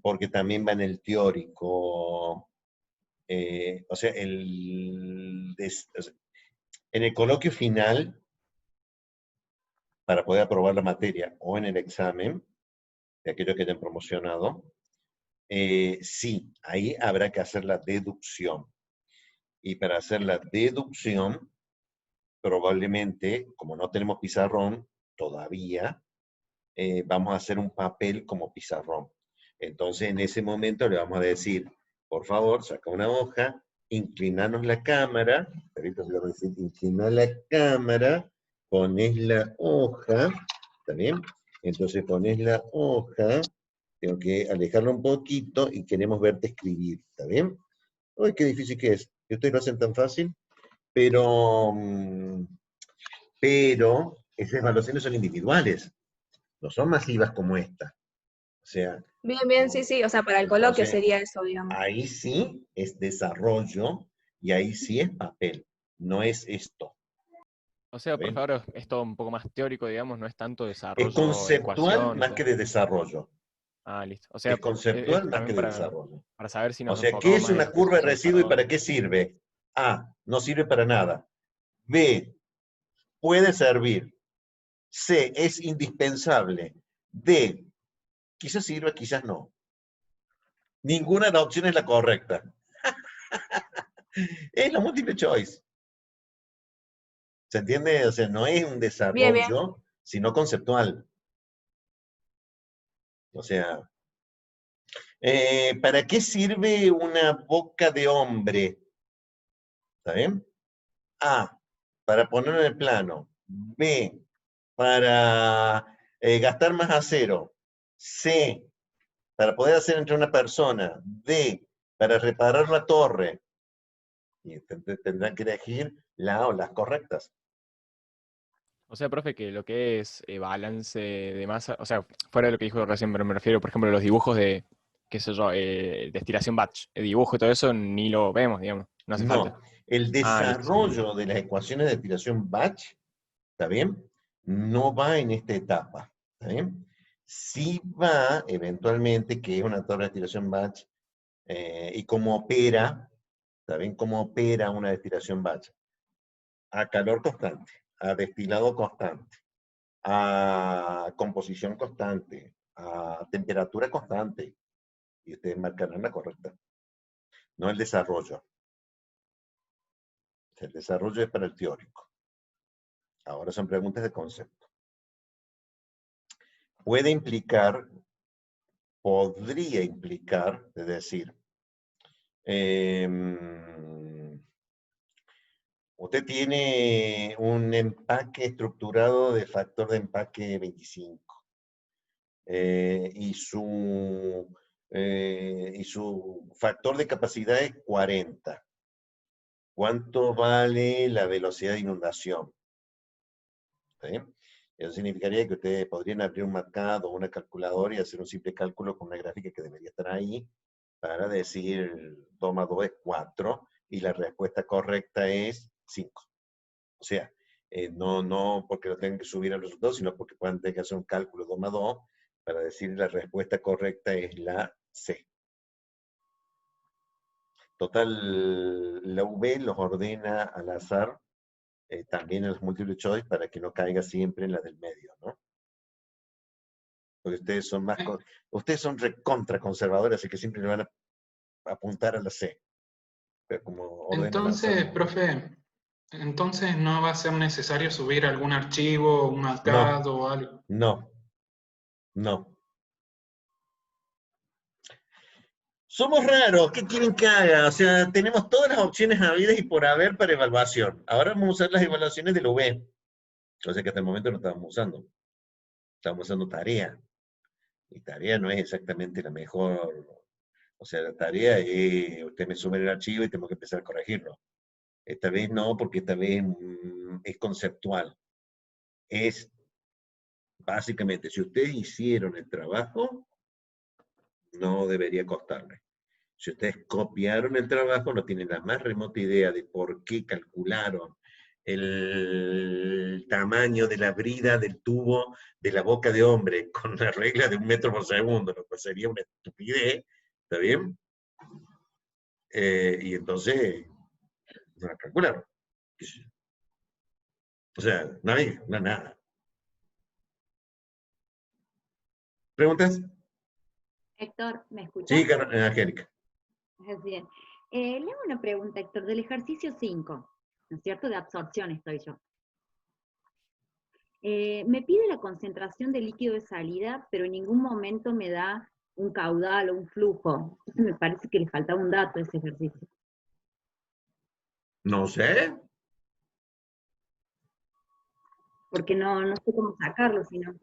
Speaker 1: porque también va en el teórico. O sea, en el coloquio final, para poder aprobar la materia o en el examen, de aquellos que hayan promocionado, sí, ahí habrá que hacer la deducción. Y para hacer la deducción, probablemente, como no tenemos pizarrón todavía, vamos a hacer un papel como pizarrón. Entonces, en ese momento le vamos a decir, por favor, saca una hoja, inclinanos la cámara, inclina la cámara, pones la hoja, ¿está bien? Entonces pones la hoja, tengo que alejarla un poquito y queremos verte escribir, ¿está bien? Uy, qué difícil que es. Que ustedes lo hacen tan fácil, pero esas evaluaciones son individuales, no son masivas como esta. O sea,
Speaker 9: Bien, sí, o sea, para el coloquio
Speaker 1: entonces,
Speaker 9: sería eso, digamos.
Speaker 1: ahí sí es desarrollo y ahí sí es papel, no es esto.
Speaker 6: O sea, por
Speaker 1: ¿Ven?
Speaker 6: favor, es todo un poco más teórico, digamos, no es tanto
Speaker 1: Es
Speaker 6: desarrollo de
Speaker 1: conceptual
Speaker 6: ecuaciones.
Speaker 1: más que de desarrollo.
Speaker 6: Ah, listo. O sea,
Speaker 1: Es conceptual más que
Speaker 6: también
Speaker 1: de desarrollo.
Speaker 6: para saber si
Speaker 1: O
Speaker 6: nos
Speaker 1: sea, ¿qué
Speaker 6: enfocamos
Speaker 1: es
Speaker 6: más en
Speaker 1: una curva de
Speaker 6: explicaciones para
Speaker 1: residuo y para
Speaker 6: dónde.
Speaker 1: qué sirve? A, no sirve para nada. B, puede servir. C, es indispensable. D, quizás sirva, quizás no. Ninguna de las opciones es la correcta. Es la multiple choice. ¿Se entiende? O sea, no es un desarrollo, sino conceptual. O sea, ¿para qué sirve una boca de hombre? ¿Está bien? A, para ponerlo en el plano. B, para gastar más acero. C, para poder hacer entre una persona. D, para reparar la torre. Y tendrán que elegir la o las correctas.
Speaker 6: O sea, profe, que lo que es balance de masa, o sea, fuera de lo que dijo recién, pero me refiero, por ejemplo, a los dibujos de, qué sé yo, de estiración batch. El dibujo y todo eso ni lo vemos, digamos, no hace falta.
Speaker 1: No, el
Speaker 6: Ah, listo.
Speaker 1: desarrollo de las ecuaciones de tiración batch, ¿está bien? No va en esta etapa, ¿está bien? sí va, eventualmente, que es una torre de destilación batch, y cómo opera, ¿saben cómo opera una destilación batch? A calor constante, a destilado constante, a composición constante, a temperatura constante, y ustedes marcarán la correcta. No el desarrollo. El desarrollo es para el teórico. Ahora son preguntas de concepto. Puede implicar, podría implicar, es decir, usted tiene un empaque estructurado de factor de empaque 25. Y su factor de capacidad es 40. ¿Cuánto vale la velocidad de inundación? ¿Sí? Eso significaría que ustedes podrían abrir un mercado o una calculadora y hacer un simple cálculo con una gráfica que debería estar ahí para decir 2 más 2 es 4 y la respuesta correcta es 5. O sea, no porque lo tengan que subir al resultado, sino porque puedan tener que hacer un cálculo 2 más 2 para decir la respuesta correcta es la C. Total, la UV los ordena al azar, también en los multiple choice, para que no caiga siempre en la del medio, ¿no? Porque ustedes son más, ustedes son recontra conservadores, así que siempre le van a apuntar a la C. Pero como ordena
Speaker 4: Entonces, profe, entonces no va a ser necesario subir algún archivo, un AutoCAD o algo.
Speaker 1: No. Somos raros, ¿qué quieren que haga? O sea, tenemos todas las opciones habidas y por haber para evaluación. Ahora vamos a usar las evaluaciones del UV. O sea que hasta el momento no estábamos usando. Estábamos usando tarea. Y tarea no es exactamente la mejor. O sea, la tarea es, usted me sube el archivo y tengo que empezar a corregirlo. Esta vez no, porque esta vez es conceptual. Es, básicamente, si ustedes hicieron el trabajo, no debería costarle. Si ustedes copiaron el trabajo, no tienen la más remota idea de por qué calcularon el tamaño de la brida del tubo de la boca de hombre con la regla de 1 metro por segundo, lo cual sería una estupidez, ¿está bien? Y entonces, no la calcularon. O sea, nada. ¿Preguntas?
Speaker 10: Héctor, ¿me escuchas?
Speaker 1: Sí, Angélica.
Speaker 10: Bien. Le hago una pregunta, Héctor, del ejercicio 5, ¿no es cierto? De absorción estoy yo. Me pide la concentración de líquido de salida, pero en ningún momento me da un caudal o un flujo. Entonces me parece que le faltaba un dato a ese ejercicio.
Speaker 1: No sé.
Speaker 10: Porque no sé cómo sacarlo, sino...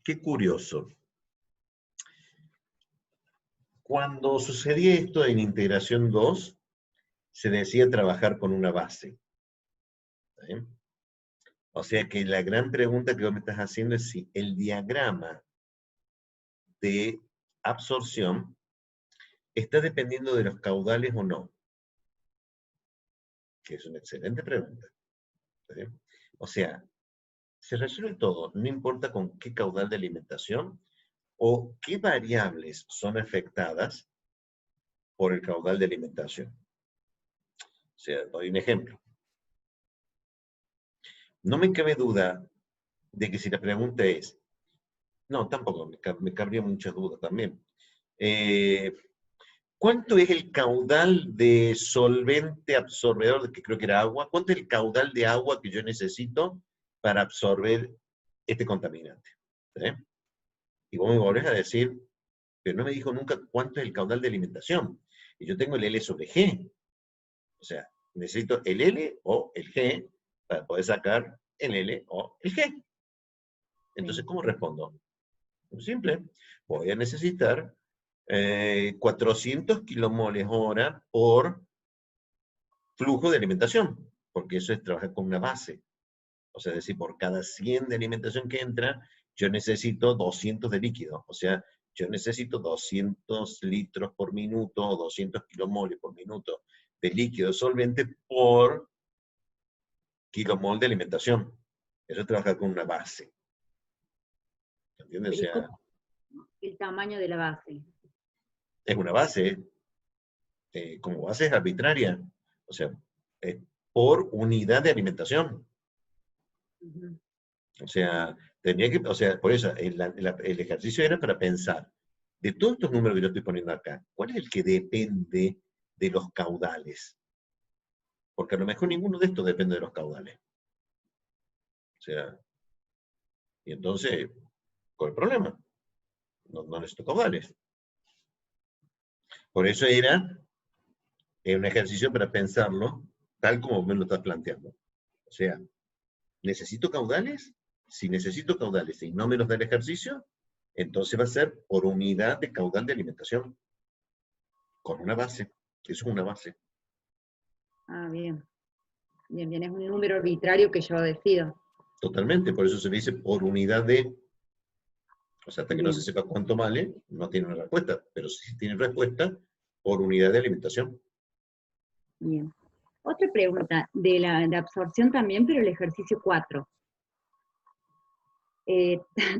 Speaker 1: Qué curioso. Cuando sucedía esto en integración 2, se decía trabajar con una base. ¿Sí? O sea que la gran pregunta que vos me estás haciendo es si el diagrama de absorción está dependiendo de los caudales o no. Que es una excelente pregunta. ¿Sí? O sea, se resuelve todo, no importa con qué caudal de alimentación o qué variables son afectadas por el caudal de alimentación. O sea, doy un ejemplo. No me cabe duda de que si la pregunta es, no, tampoco, me cabría muchas dudas también. ¿Cuánto es el caudal de solvente absorbedor, que creo que era agua? ¿Cuánto es el caudal de agua que yo necesito para absorber este contaminante? ¿Sí? Y vos me volvés a decir, pero no me dijo nunca cuánto es el caudal de alimentación. Y yo tengo el L sobre G. O sea, necesito el L o el G para poder sacar el L o el G. Entonces, ¿cómo respondo? Muy simple. Voy a necesitar 400 kilomoles hora por flujo de alimentación, porque eso es trabajar con una base. O sea, es decir, por cada 100 de alimentación que entra, yo necesito 200 de líquido. O sea, yo necesito 200 litros por minuto o 200 kilomoles por minuto de líquido solvente por kilomol de alimentación. Eso es trabajar con una base. ¿Entiendes? O sea,
Speaker 10: el tamaño de la base.
Speaker 1: es una base, como base es arbitraria, o sea, es por unidad de alimentación.
Speaker 10: Ujú.
Speaker 1: O sea, tenía que, o sea, por eso el ejercicio era para pensar, de todos estos números que yo estoy poniendo acá, ¿cuál es el que depende de los caudales? Porque a lo mejor ninguno de estos depende de los caudales. O sea, y entonces, ¿cuál es el problema? No necesito caudales. Por eso era un ejercicio para pensarlo tal como me lo estás planteando. O sea, ¿necesito caudales? Si necesito caudales y no me los da el ejercicio, entonces va a ser por unidad de caudal de alimentación. Con una base. Eso es una base.
Speaker 10: Ah, bien. Bien, bien, es un número arbitrario que yo decido.
Speaker 1: Totalmente, por eso se le dice por unidad de... O sea, hasta que no
Speaker 10: Bien.
Speaker 1: se sepa cuánto vale, no tiene una respuesta. Pero sí tiene respuesta por unidad de alimentación.
Speaker 10: Bien. Otra pregunta, de la absorción también, pero el ejercicio 4.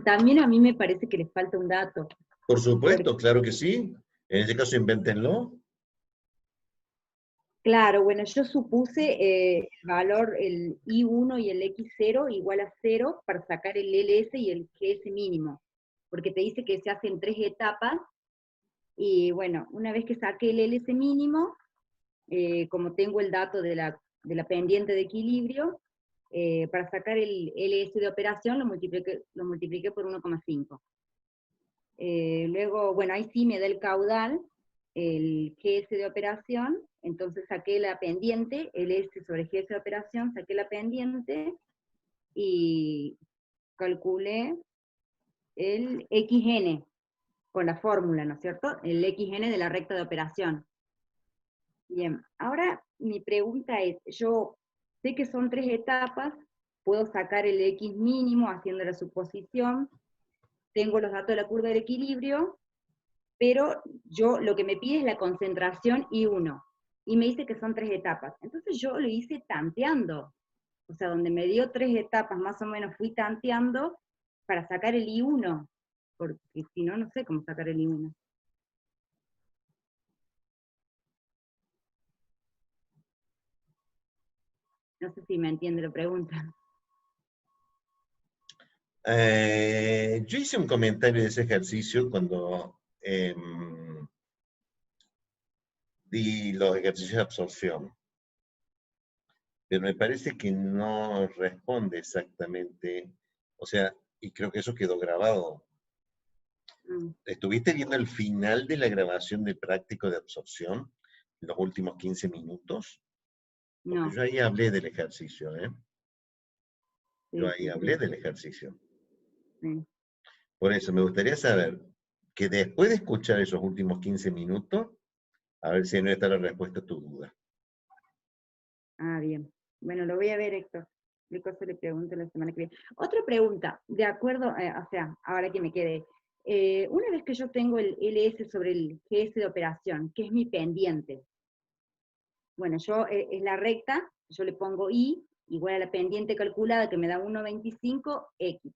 Speaker 10: También a mí me parece que les falta un dato.
Speaker 1: Por supuesto, claro que sí. En ese caso, invéntenlo.
Speaker 10: Claro, bueno, yo supuse el valor, el I1 y el X0 igual a 0 para sacar el LS y el GS mínimo, porque te dice que se hacen 3 etapas, y bueno, una vez que saqué el LS mínimo, como tengo el dato de la pendiente de equilibrio, para sacar el LS de operación lo multipliqué por 1,5. Luego, bueno, ahí sí me da el caudal, el GS de operación, entonces saqué la pendiente, el S sobre GS de operación, saqué la pendiente y calculé el XN con la fórmula, ¿no es cierto? El XN de la recta de operación. Bien, ahora mi pregunta es, yo sé que son 3 etapas, puedo sacar el X mínimo haciendo la suposición, tengo los datos de la curva del equilibrio, pero yo lo que me pide es la concentración I1, y me dice que son 3 etapas. Entonces yo lo hice tanteando, o sea, donde me dio 3 etapas, más o menos fui tanteando para sacar el I1, porque si no, no sé cómo sacar el I1. No sé si me entiende la pregunta.
Speaker 1: Yo hice un comentario de ese ejercicio cuando di los ejercicios de absorción. Pero me parece que no responde exactamente, o sea, y creo que eso quedó grabado. ¿Estuviste viendo el final de la grabación de práctico de absorción? Los últimos 15 minutos. Porque
Speaker 10: No.
Speaker 1: yo ahí hablé del ejercicio, ¿eh?
Speaker 10: Sí,
Speaker 1: Yo ahí
Speaker 10: sí,
Speaker 1: hablé
Speaker 10: sí.
Speaker 1: del ejercicio.
Speaker 10: Sí.
Speaker 1: Por eso me gustaría saber que después de escuchar esos últimos 15 minutos, a ver si no está la respuesta a tu duda.
Speaker 10: Ah, bien. Bueno, lo voy a ver, Héctor. ¿Qué cosa le pregunto la semana que viene? Otra pregunta, de acuerdo, o sea, ahora que me quede. Una vez que yo tengo el LS sobre el GS de operación, que es mi pendiente, bueno, yo es la recta, yo le pongo I, igual a la pendiente calculada que me da 1,25, X.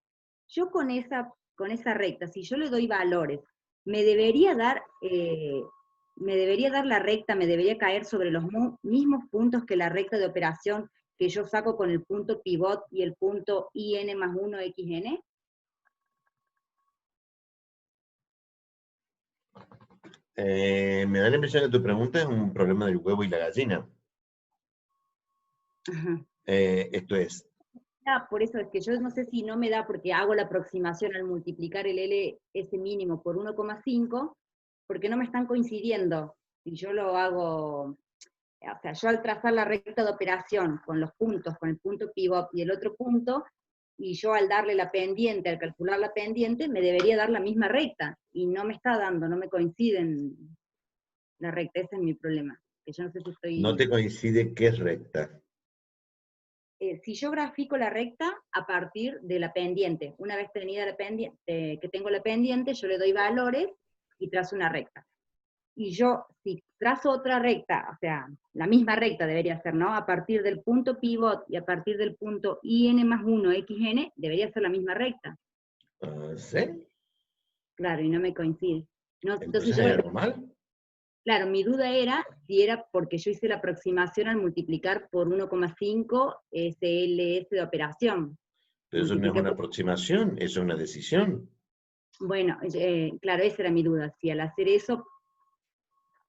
Speaker 10: Yo con esa recta, si yo le doy valores, me debería dar la recta, me debería caer sobre los mismos puntos que la recta de operación que yo saco con el punto pivot y el punto IN más 1 XN.
Speaker 1: Me da la impresión que tu pregunta es un problema del huevo y la gallina.
Speaker 10: Ajá.
Speaker 1: Esto es,
Speaker 10: Por eso es que yo no sé si no me da, porque hago la aproximación al multiplicar el LS mínimo por 1,5, porque no me están coincidiendo. Si yo lo hago, o sea, yo al trazar la recta de operación con los puntos, con el punto pivot y el otro punto, y yo al darle la pendiente, al calcular la pendiente, me debería dar la misma recta, y no me está dando, no me coinciden la recta, ese es mi problema. Que yo no sé si estoy...
Speaker 1: no te coincide qué es recta.
Speaker 10: Si yo grafico la recta a partir de la pendiente, una vez tenida la pendiente, que tengo la pendiente, yo le doy valores y trazo una recta. Y yo, si trazo otra recta, o sea, la misma recta debería ser, ¿no? A partir del punto pivot y a partir del punto IN más 1 XN, debería ser la misma recta.
Speaker 1: ¿Sí?
Speaker 10: Claro, y no me coincide. No,
Speaker 1: Entonces
Speaker 10: yo
Speaker 1: es algo mal.
Speaker 10: Claro, mi duda era si era porque yo hice la aproximación al multiplicar por 1,5 SLS de operación.
Speaker 1: Pero eso no es
Speaker 10: Multipliqué
Speaker 1: una
Speaker 10: por...
Speaker 1: aproximación, eso es una decisión.
Speaker 10: Bueno, claro, esa era mi duda. Si al hacer eso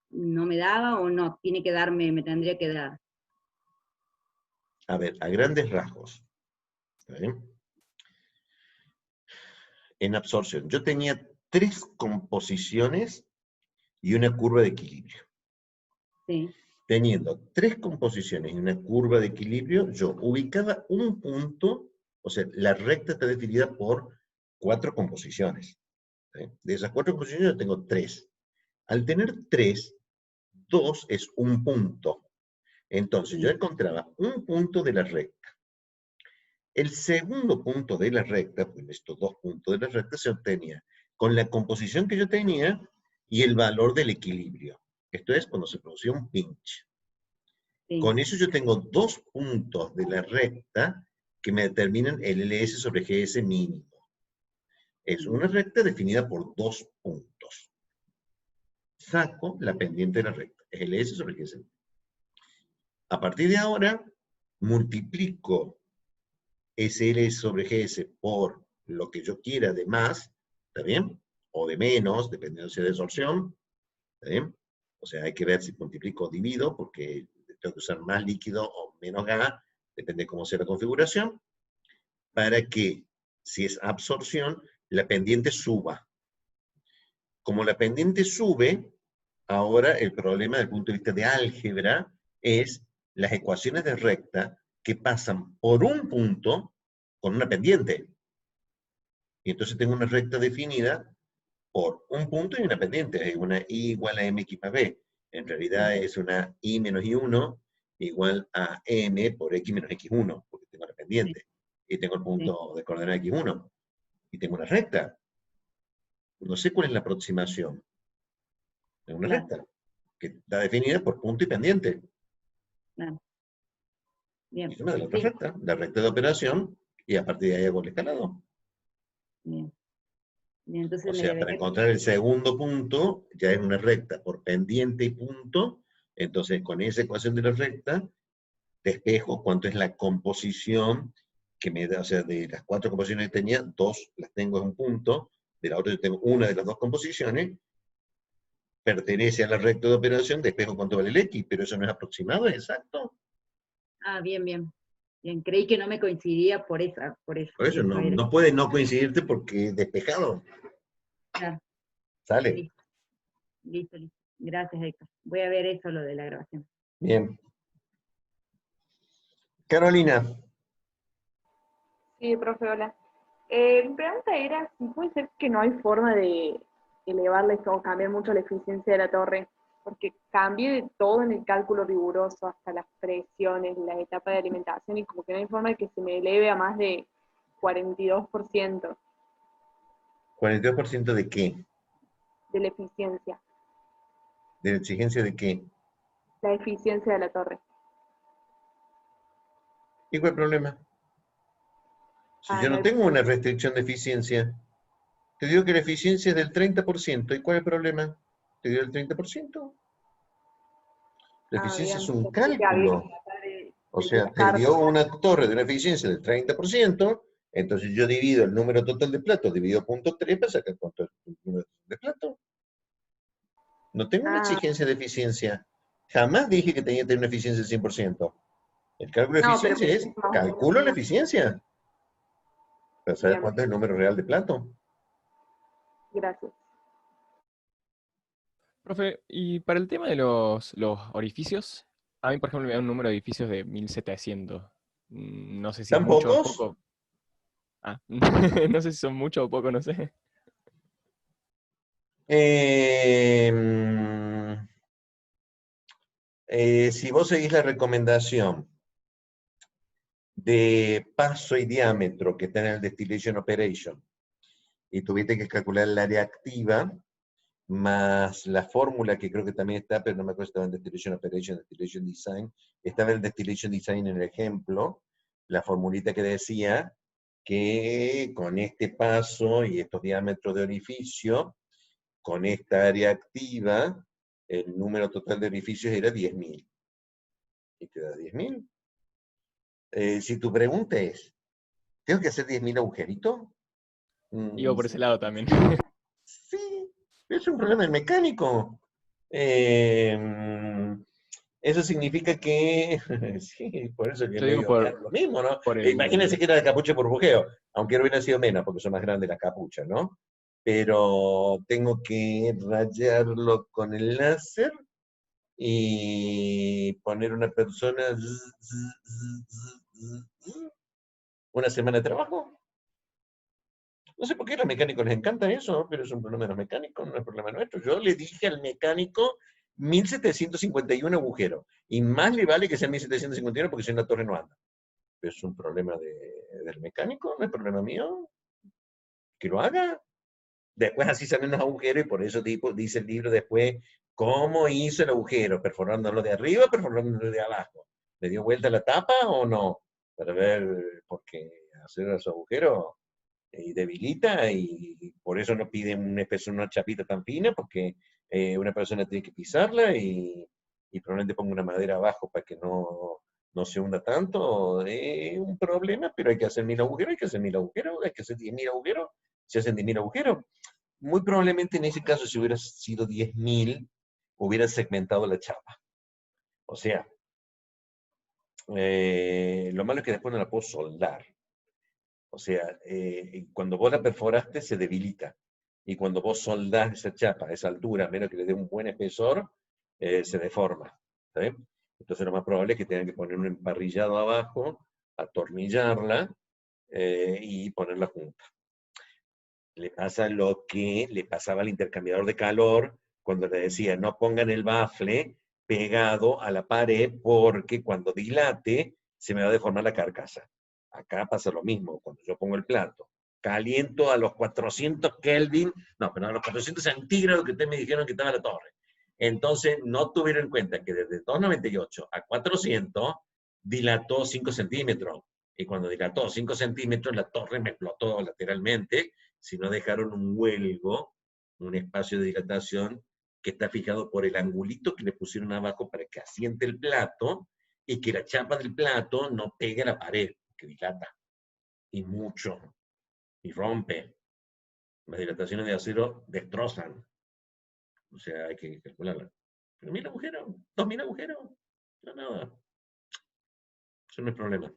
Speaker 10: no me daba o no, tiene que darme, me tendría que dar.
Speaker 1: A ver, a grandes rasgos. ¿Está bien? En absorción, yo tenía 3 composiciones y una curva de equilibrio.
Speaker 10: Sí.
Speaker 1: Teniendo 3 composiciones y una curva de equilibrio, yo ubicaba un punto, o sea, la recta está definida por 4 composiciones. ¿Sí? De esas 4 composiciones yo tengo 3. Al tener 3, 2 es un punto. Entonces yo encontraba un punto de la recta. El segundo punto de la recta, pues estos 2 puntos de la recta se obtenía con la composición que yo tenía y el valor del equilibrio. Esto es cuando se producía un pinch. Sí. Con eso yo tengo 2 puntos de la recta que me determinan el LS sobre GS mínimo. Es una recta definida por 2 puntos. Saco la pendiente de la recta, es LS sobre GS mínimo. A partir de ahora, multiplico SL sobre GS por lo que yo quiera de más, ¿está bien? O de menos, dependiendo si es de absorción, ¿está bien? O sea, hay que ver si multiplico o divido, porque tengo que usar más líquido o menos gas, depende de cómo sea la configuración, para que, si es absorción, la pendiente suba. Como la pendiente sube, ahora el problema desde el punto de vista de álgebra es las ecuaciones de recta que pasan por un punto con una pendiente. Y entonces tengo una recta definida por un punto y una pendiente. Es una I igual a mx más b. En realidad es una I menos I1 igual a m por x menos x1, porque tengo la pendiente. Y tengo el punto de coordenada x1. Y tengo una recta. No sé cuál es la aproximación. Es una recta que está definida por punto y pendiente.
Speaker 10: Claro. Bien.
Speaker 1: Es una de las otras rectas, la recta de operación, y a partir de ahí hago el escalado.
Speaker 10: Bien. Bien, entonces
Speaker 1: o sea, para encontrar el segundo punto, ya es una recta por pendiente y punto. Entonces, con esa ecuación de la recta, despejo cuánto es la composición que me da, o sea, de las 4 composiciones que tenía, 2 las tengo en un punto, de la otra yo tengo una de las 2 composiciones, pertenece a la recta de operación, despejo cuánto vale el X, pero eso no es aproximado, es exacto.
Speaker 10: Ah, bien, bien. Bien, creí que no me coincidía por eso.
Speaker 1: Por eso no puede no coincidirte porque es despejado.
Speaker 10: Claro.
Speaker 1: ¿Sale?
Speaker 10: Listo. Listo. Gracias, Héctor. Voy a ver eso, lo de la grabación.
Speaker 1: Bien. Carolina.
Speaker 9: Sí, profe, hola. Mi pregunta era si puede ser que no hay forma de elevarle o cambiar mucho la eficiencia de la torre, porque cambié de todo en el cálculo riguroso, hasta las presiones, la etapa de alimentación, y como que no hay forma de que se me eleve a más de 42%.
Speaker 1: ¿42% de qué?
Speaker 9: De la eficiencia.
Speaker 1: ¿De la exigencia de qué?
Speaker 9: La eficiencia de la torre.
Speaker 1: ¿Y cuál es el problema? Si yo no tengo una restricción de eficiencia, te digo que la eficiencia es del 30%. ¿Y cuál es el problema? Te dio el 30%. La eficiencia es un cálculo. O sea, te dio una torre de una eficiencia del 30%, entonces yo divido el número total de platos, divido 0.3 para sacar cuánto es el número de platos. No tengo una exigencia de eficiencia. Jamás dije que tenía que tener una eficiencia del 100%. El cálculo de eficiencia es, calculo la eficiencia. Para saber cuánto es el número real de plato.
Speaker 9: Gracias.
Speaker 6: Profe, y para el tema de los orificios, a mí, por ejemplo, me da un número de edificios de 1700. No sé si es mucho o poco. Ah, no sé si son mucho o poco, no sé.
Speaker 1: Si vos seguís la recomendación de paso y diámetro que está en el Distillation Operation, y tuviste que calcular el área activa, más la fórmula que creo que también está, pero no me acuerdo si estaba en Distillation Operation, Distillation Design, estaba en el Distillation Design en el ejemplo, la formulita que decía que con este paso y estos diámetros de orificio, con esta área activa, el número total de orificios era 10.000. Y te da 10.000. Si tu pregunta es, ¿tengo que hacer 10.000 agujeritos?
Speaker 6: Iba por ese lado también.
Speaker 1: Sí, es un problema del mecánico. Eso significa que, sí, por eso que
Speaker 6: Yo digo
Speaker 1: lo mismo, ¿no?
Speaker 6: por el...
Speaker 1: Imagínense que era de capucha por bujeo, aunque no hubiera sido menos, porque son más grandes las capuchas, ¿no? Pero tengo que rayarlo con el láser y poner una persona una semana de trabajo. No sé por qué a los mecánicos les encanta eso, pero es un problema de los mecánicos, no es problema nuestro. Yo le dije al mecánico 1751 agujeros, y más le vale que sea 1751 porque si no la torre no anda. Pero es un problema del mecánico, no es problema mío. Que lo haga. Después así salen los agujeros, y por eso dice el libro después, ¿cómo hizo el agujero? ¿Perforándolo de arriba o perforándolo de abajo? ¿Le dio vuelta la tapa o no? Para ver, porque hacer esos agujeros y debilita, y por eso no piden una chapita tan fina, porque una persona tiene que pisarla y probablemente ponga una madera abajo para que no se hunda tanto. Es un problema, pero hay que hacer 1.000 agujeros, hay que hacer 1.000 agujeros, hay que hacer 10.000 agujeros, se hacen 10.000 agujeros. Muy probablemente en ese caso, si hubiera sido 10.000, hubiera segmentado la chapa. O sea, lo malo es que después no la puedo soldar. O sea, cuando vos la perforaste se debilita. Y cuando vos soldás esa chapa a esa altura, a menos que le dé un buen espesor, se deforma. ¿Sí? Entonces lo más probable es que tengan que poner un emparrillado abajo, atornillarla y ponerla junta. Le pasa lo que le pasaba al intercambiador de calor cuando le decía, no pongan el bafle pegado a la pared porque cuando dilate se me va a deformar la carcasa. Acá pasa lo mismo, cuando yo pongo el plato, caliento a los 400 Kelvin, no, pero a los 400 centígrados que ustedes me dijeron que estaba la torre. Entonces no tuvieron en cuenta que desde 298 a 400 dilató 5 centímetros. Y cuando dilató 5 centímetros, la torre me explotó lateralmente, si no dejaron un huelgo, un espacio de dilatación que está fijado por el angulito que le pusieron abajo para que asiente el plato y que la chapa del plato no pegue a la pared, que dilata. Y mucho. Y rompe. Las dilataciones de acero destrozan. O sea, hay que calcularla. Pero 1.000 agujeros, 2.000 agujeros, no nada. Eso no es problema.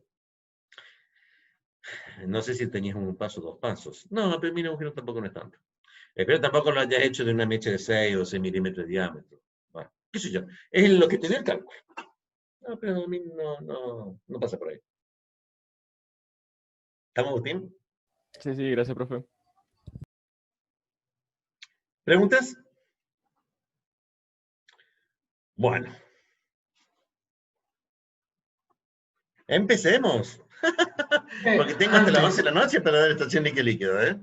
Speaker 1: No sé si tenías un paso o 2 pasos. No, pero 1.000 agujeros tampoco no es tanto. Pero tampoco lo hayas hecho de una mecha de 6 o 6 milímetros de diámetro. Bueno, qué sé yo. Es lo que te dio el cálculo. No, pero a mí no pasa por ahí. ¿Estamos, Agustín?
Speaker 6: Sí, sí, gracias, profe.
Speaker 1: ¿Preguntas? Bueno. Empecemos. Porque tengo hasta las 11 de la noche para dar estación líquido, ¿eh?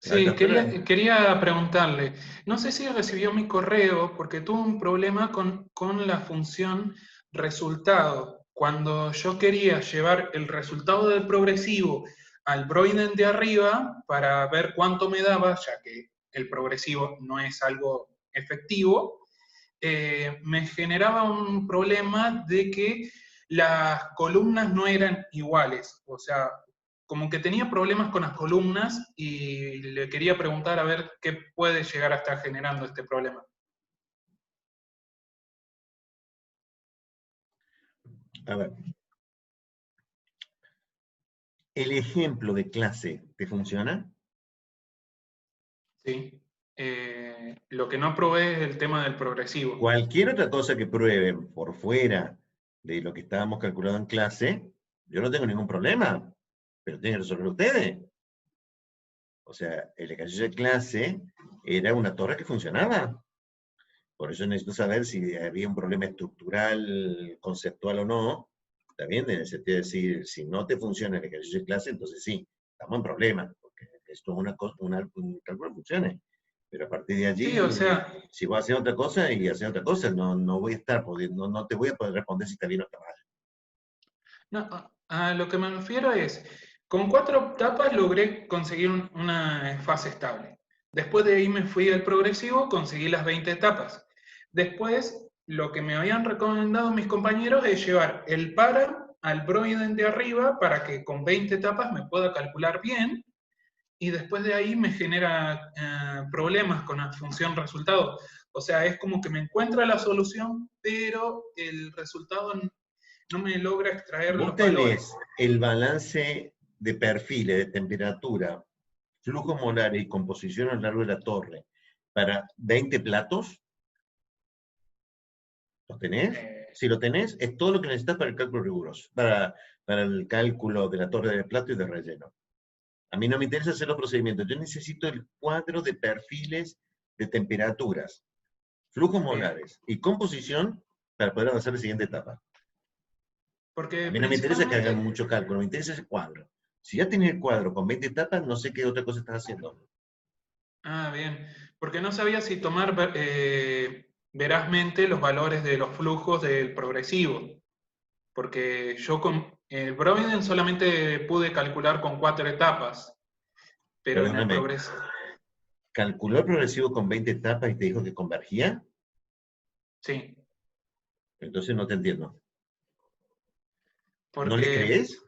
Speaker 4: Sí, quería preguntarle, no sé si recibió mi correo porque tuve un problema con la función resultado. Cuando yo quería llevar el resultado del progresivo al Broiden de arriba para ver cuánto me daba, ya que el progresivo no es algo efectivo, me generaba un problema de que las columnas no eran iguales. O sea, como que tenía problemas con las columnas y le quería preguntar a ver qué puede llegar a estar generando este problema.
Speaker 1: A ver. ¿El ejemplo de clase te funciona?
Speaker 4: Sí. Lo que no probé es el tema del progresivo.
Speaker 1: Cualquier otra cosa que prueben por fuera de lo que estábamos calculando en clase, yo no tengo ningún problema, pero tienen que resolver ustedes. O sea, el ejercicio de clase era una torre que funcionaba. Por eso necesito saber si había un problema estructural, conceptual o no. ¿Está bien? Es decir, si no te funciona el ejercicio de clase, entonces sí, estamos en problema, porque esto es un cálculo que funcione. Pero a partir de allí,
Speaker 4: sí, o sea,
Speaker 1: si voy a hacer otra cosa y hacer otra cosa, no voy a estar, no te voy a poder responder si está bien o está mal.
Speaker 4: No, a lo que me refiero es, Con 4 tapas logré conseguir una fase estable. Después de ahí me fui al progresivo, conseguí las 20 etapas. Después, lo que me habían recomendado mis compañeros es llevar el para al Broiden de arriba para que con 20 etapas me pueda calcular bien, y después de ahí me genera problemas con la función resultado. O sea, es como que me encuentra la solución, pero el resultado no me logra extraer los valores.
Speaker 1: Vos tenés el balance de perfiles, de temperatura, flujos molares y composición a lo largo de la torre para 20 platos. ¿Los tenés? Si lo tenés, es todo lo que necesitas para el cálculo riguroso, para el cálculo de la torre de plato y de relleno. A mí no me interesa hacer los procedimientos, yo necesito el cuadro de perfiles de temperaturas, flujos molares y composición para poder avanzar a la siguiente etapa.
Speaker 4: Porque
Speaker 1: a mí no me interesa que hagan mucho cálculo, me interesa ese cuadro. Si ya tienes el cuadro con 20 etapas, no sé qué otra cosa estás haciendo.
Speaker 4: Ah, bien. Porque no sabía si tomar verazmente los valores de los flujos del progresivo. Porque yo con el Broiden solamente pude calcular con 4 etapas. Pero en el progresivo...
Speaker 1: ¿Calculó el progresivo con 20 etapas y te dijo que convergía?
Speaker 4: Sí.
Speaker 1: Entonces no te entiendo.
Speaker 4: Porque...
Speaker 1: ¿No le crees?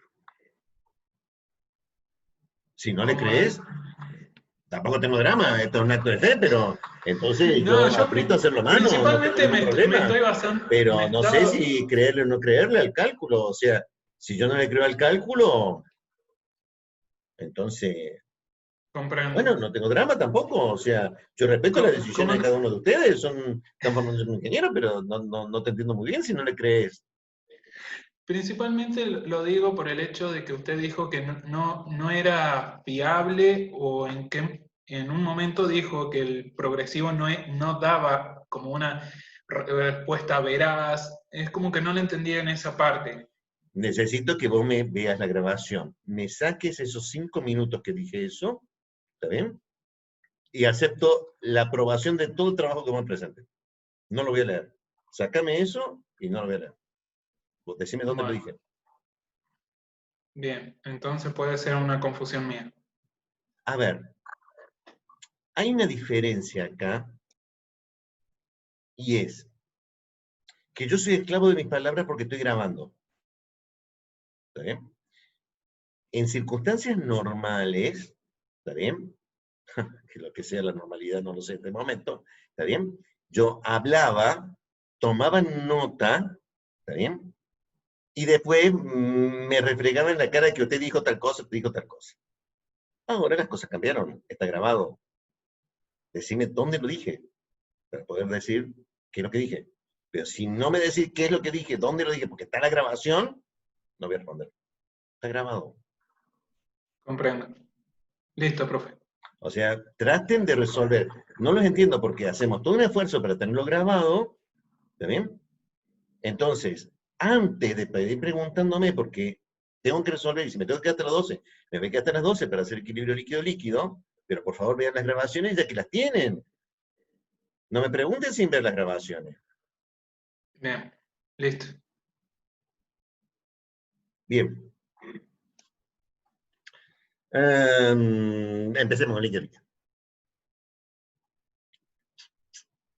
Speaker 1: Si no le crees, tampoco tengo drama, esto es un acto de fe, pero entonces
Speaker 4: no,
Speaker 1: yo aprieto a hacerlo mano,
Speaker 4: principalmente
Speaker 1: no tengo problema.
Speaker 4: me estoy basando...
Speaker 1: Pero no sé si creerle o no creerle al cálculo, o sea, si yo no le creo al cálculo, entonces...
Speaker 4: Comprendo.
Speaker 1: Bueno, no tengo drama tampoco, o sea, yo respeto la decisión de cada uno de ustedes, están formando un ingeniero, pero no te entiendo muy bien si no le crees.
Speaker 4: Principalmente lo digo por el hecho de que usted dijo que no era fiable, o en un momento dijo que el progresivo no daba como una respuesta veraz. Es como que no le entendía en esa parte.
Speaker 1: Necesito que vos me veas la grabación, me saques esos 5 minutos que dije eso, ¿está bien? Y acepto la aprobación de todo el trabajo que vos me presentes. No lo voy a leer. Sácame eso y no lo voy a leer. Vos decime dónde lo dije.
Speaker 4: Bien, entonces puede ser una confusión mía.
Speaker 1: A ver, hay una diferencia acá, y es que yo soy esclavo de mis palabras porque estoy grabando. ¿Está bien? En circunstancias normales, ¿está bien? Que lo que sea la normalidad no lo sé en este momento, ¿está bien? Yo hablaba, tomaba nota, ¿está bien? Y después me refregaba en la cara que usted dijo tal cosa, usted dijo tal cosa. Ahora las cosas cambiaron, está grabado. Decime dónde lo dije, para poder decir qué es lo que dije. Pero si no me decís qué es lo que dije, dónde lo dije, porque está la grabación, no voy a responder. Está grabado.
Speaker 4: Comprendo. Listo, profe.
Speaker 1: O sea, traten de resolver. No los entiendo porque hacemos todo un esfuerzo para tenerlo grabado, ¿está bien? Entonces, antes de pedir preguntándome, porque tengo que resolver, y si me tengo que quedar hasta las 12, me voy a quedar hasta las 12 para hacer equilibrio líquido-líquido, pero por favor vean las grabaciones ya que las tienen. No me pregunten sin ver las grabaciones.
Speaker 4: Bien, listo.
Speaker 1: Bien. Empecemos con líquido-líquido.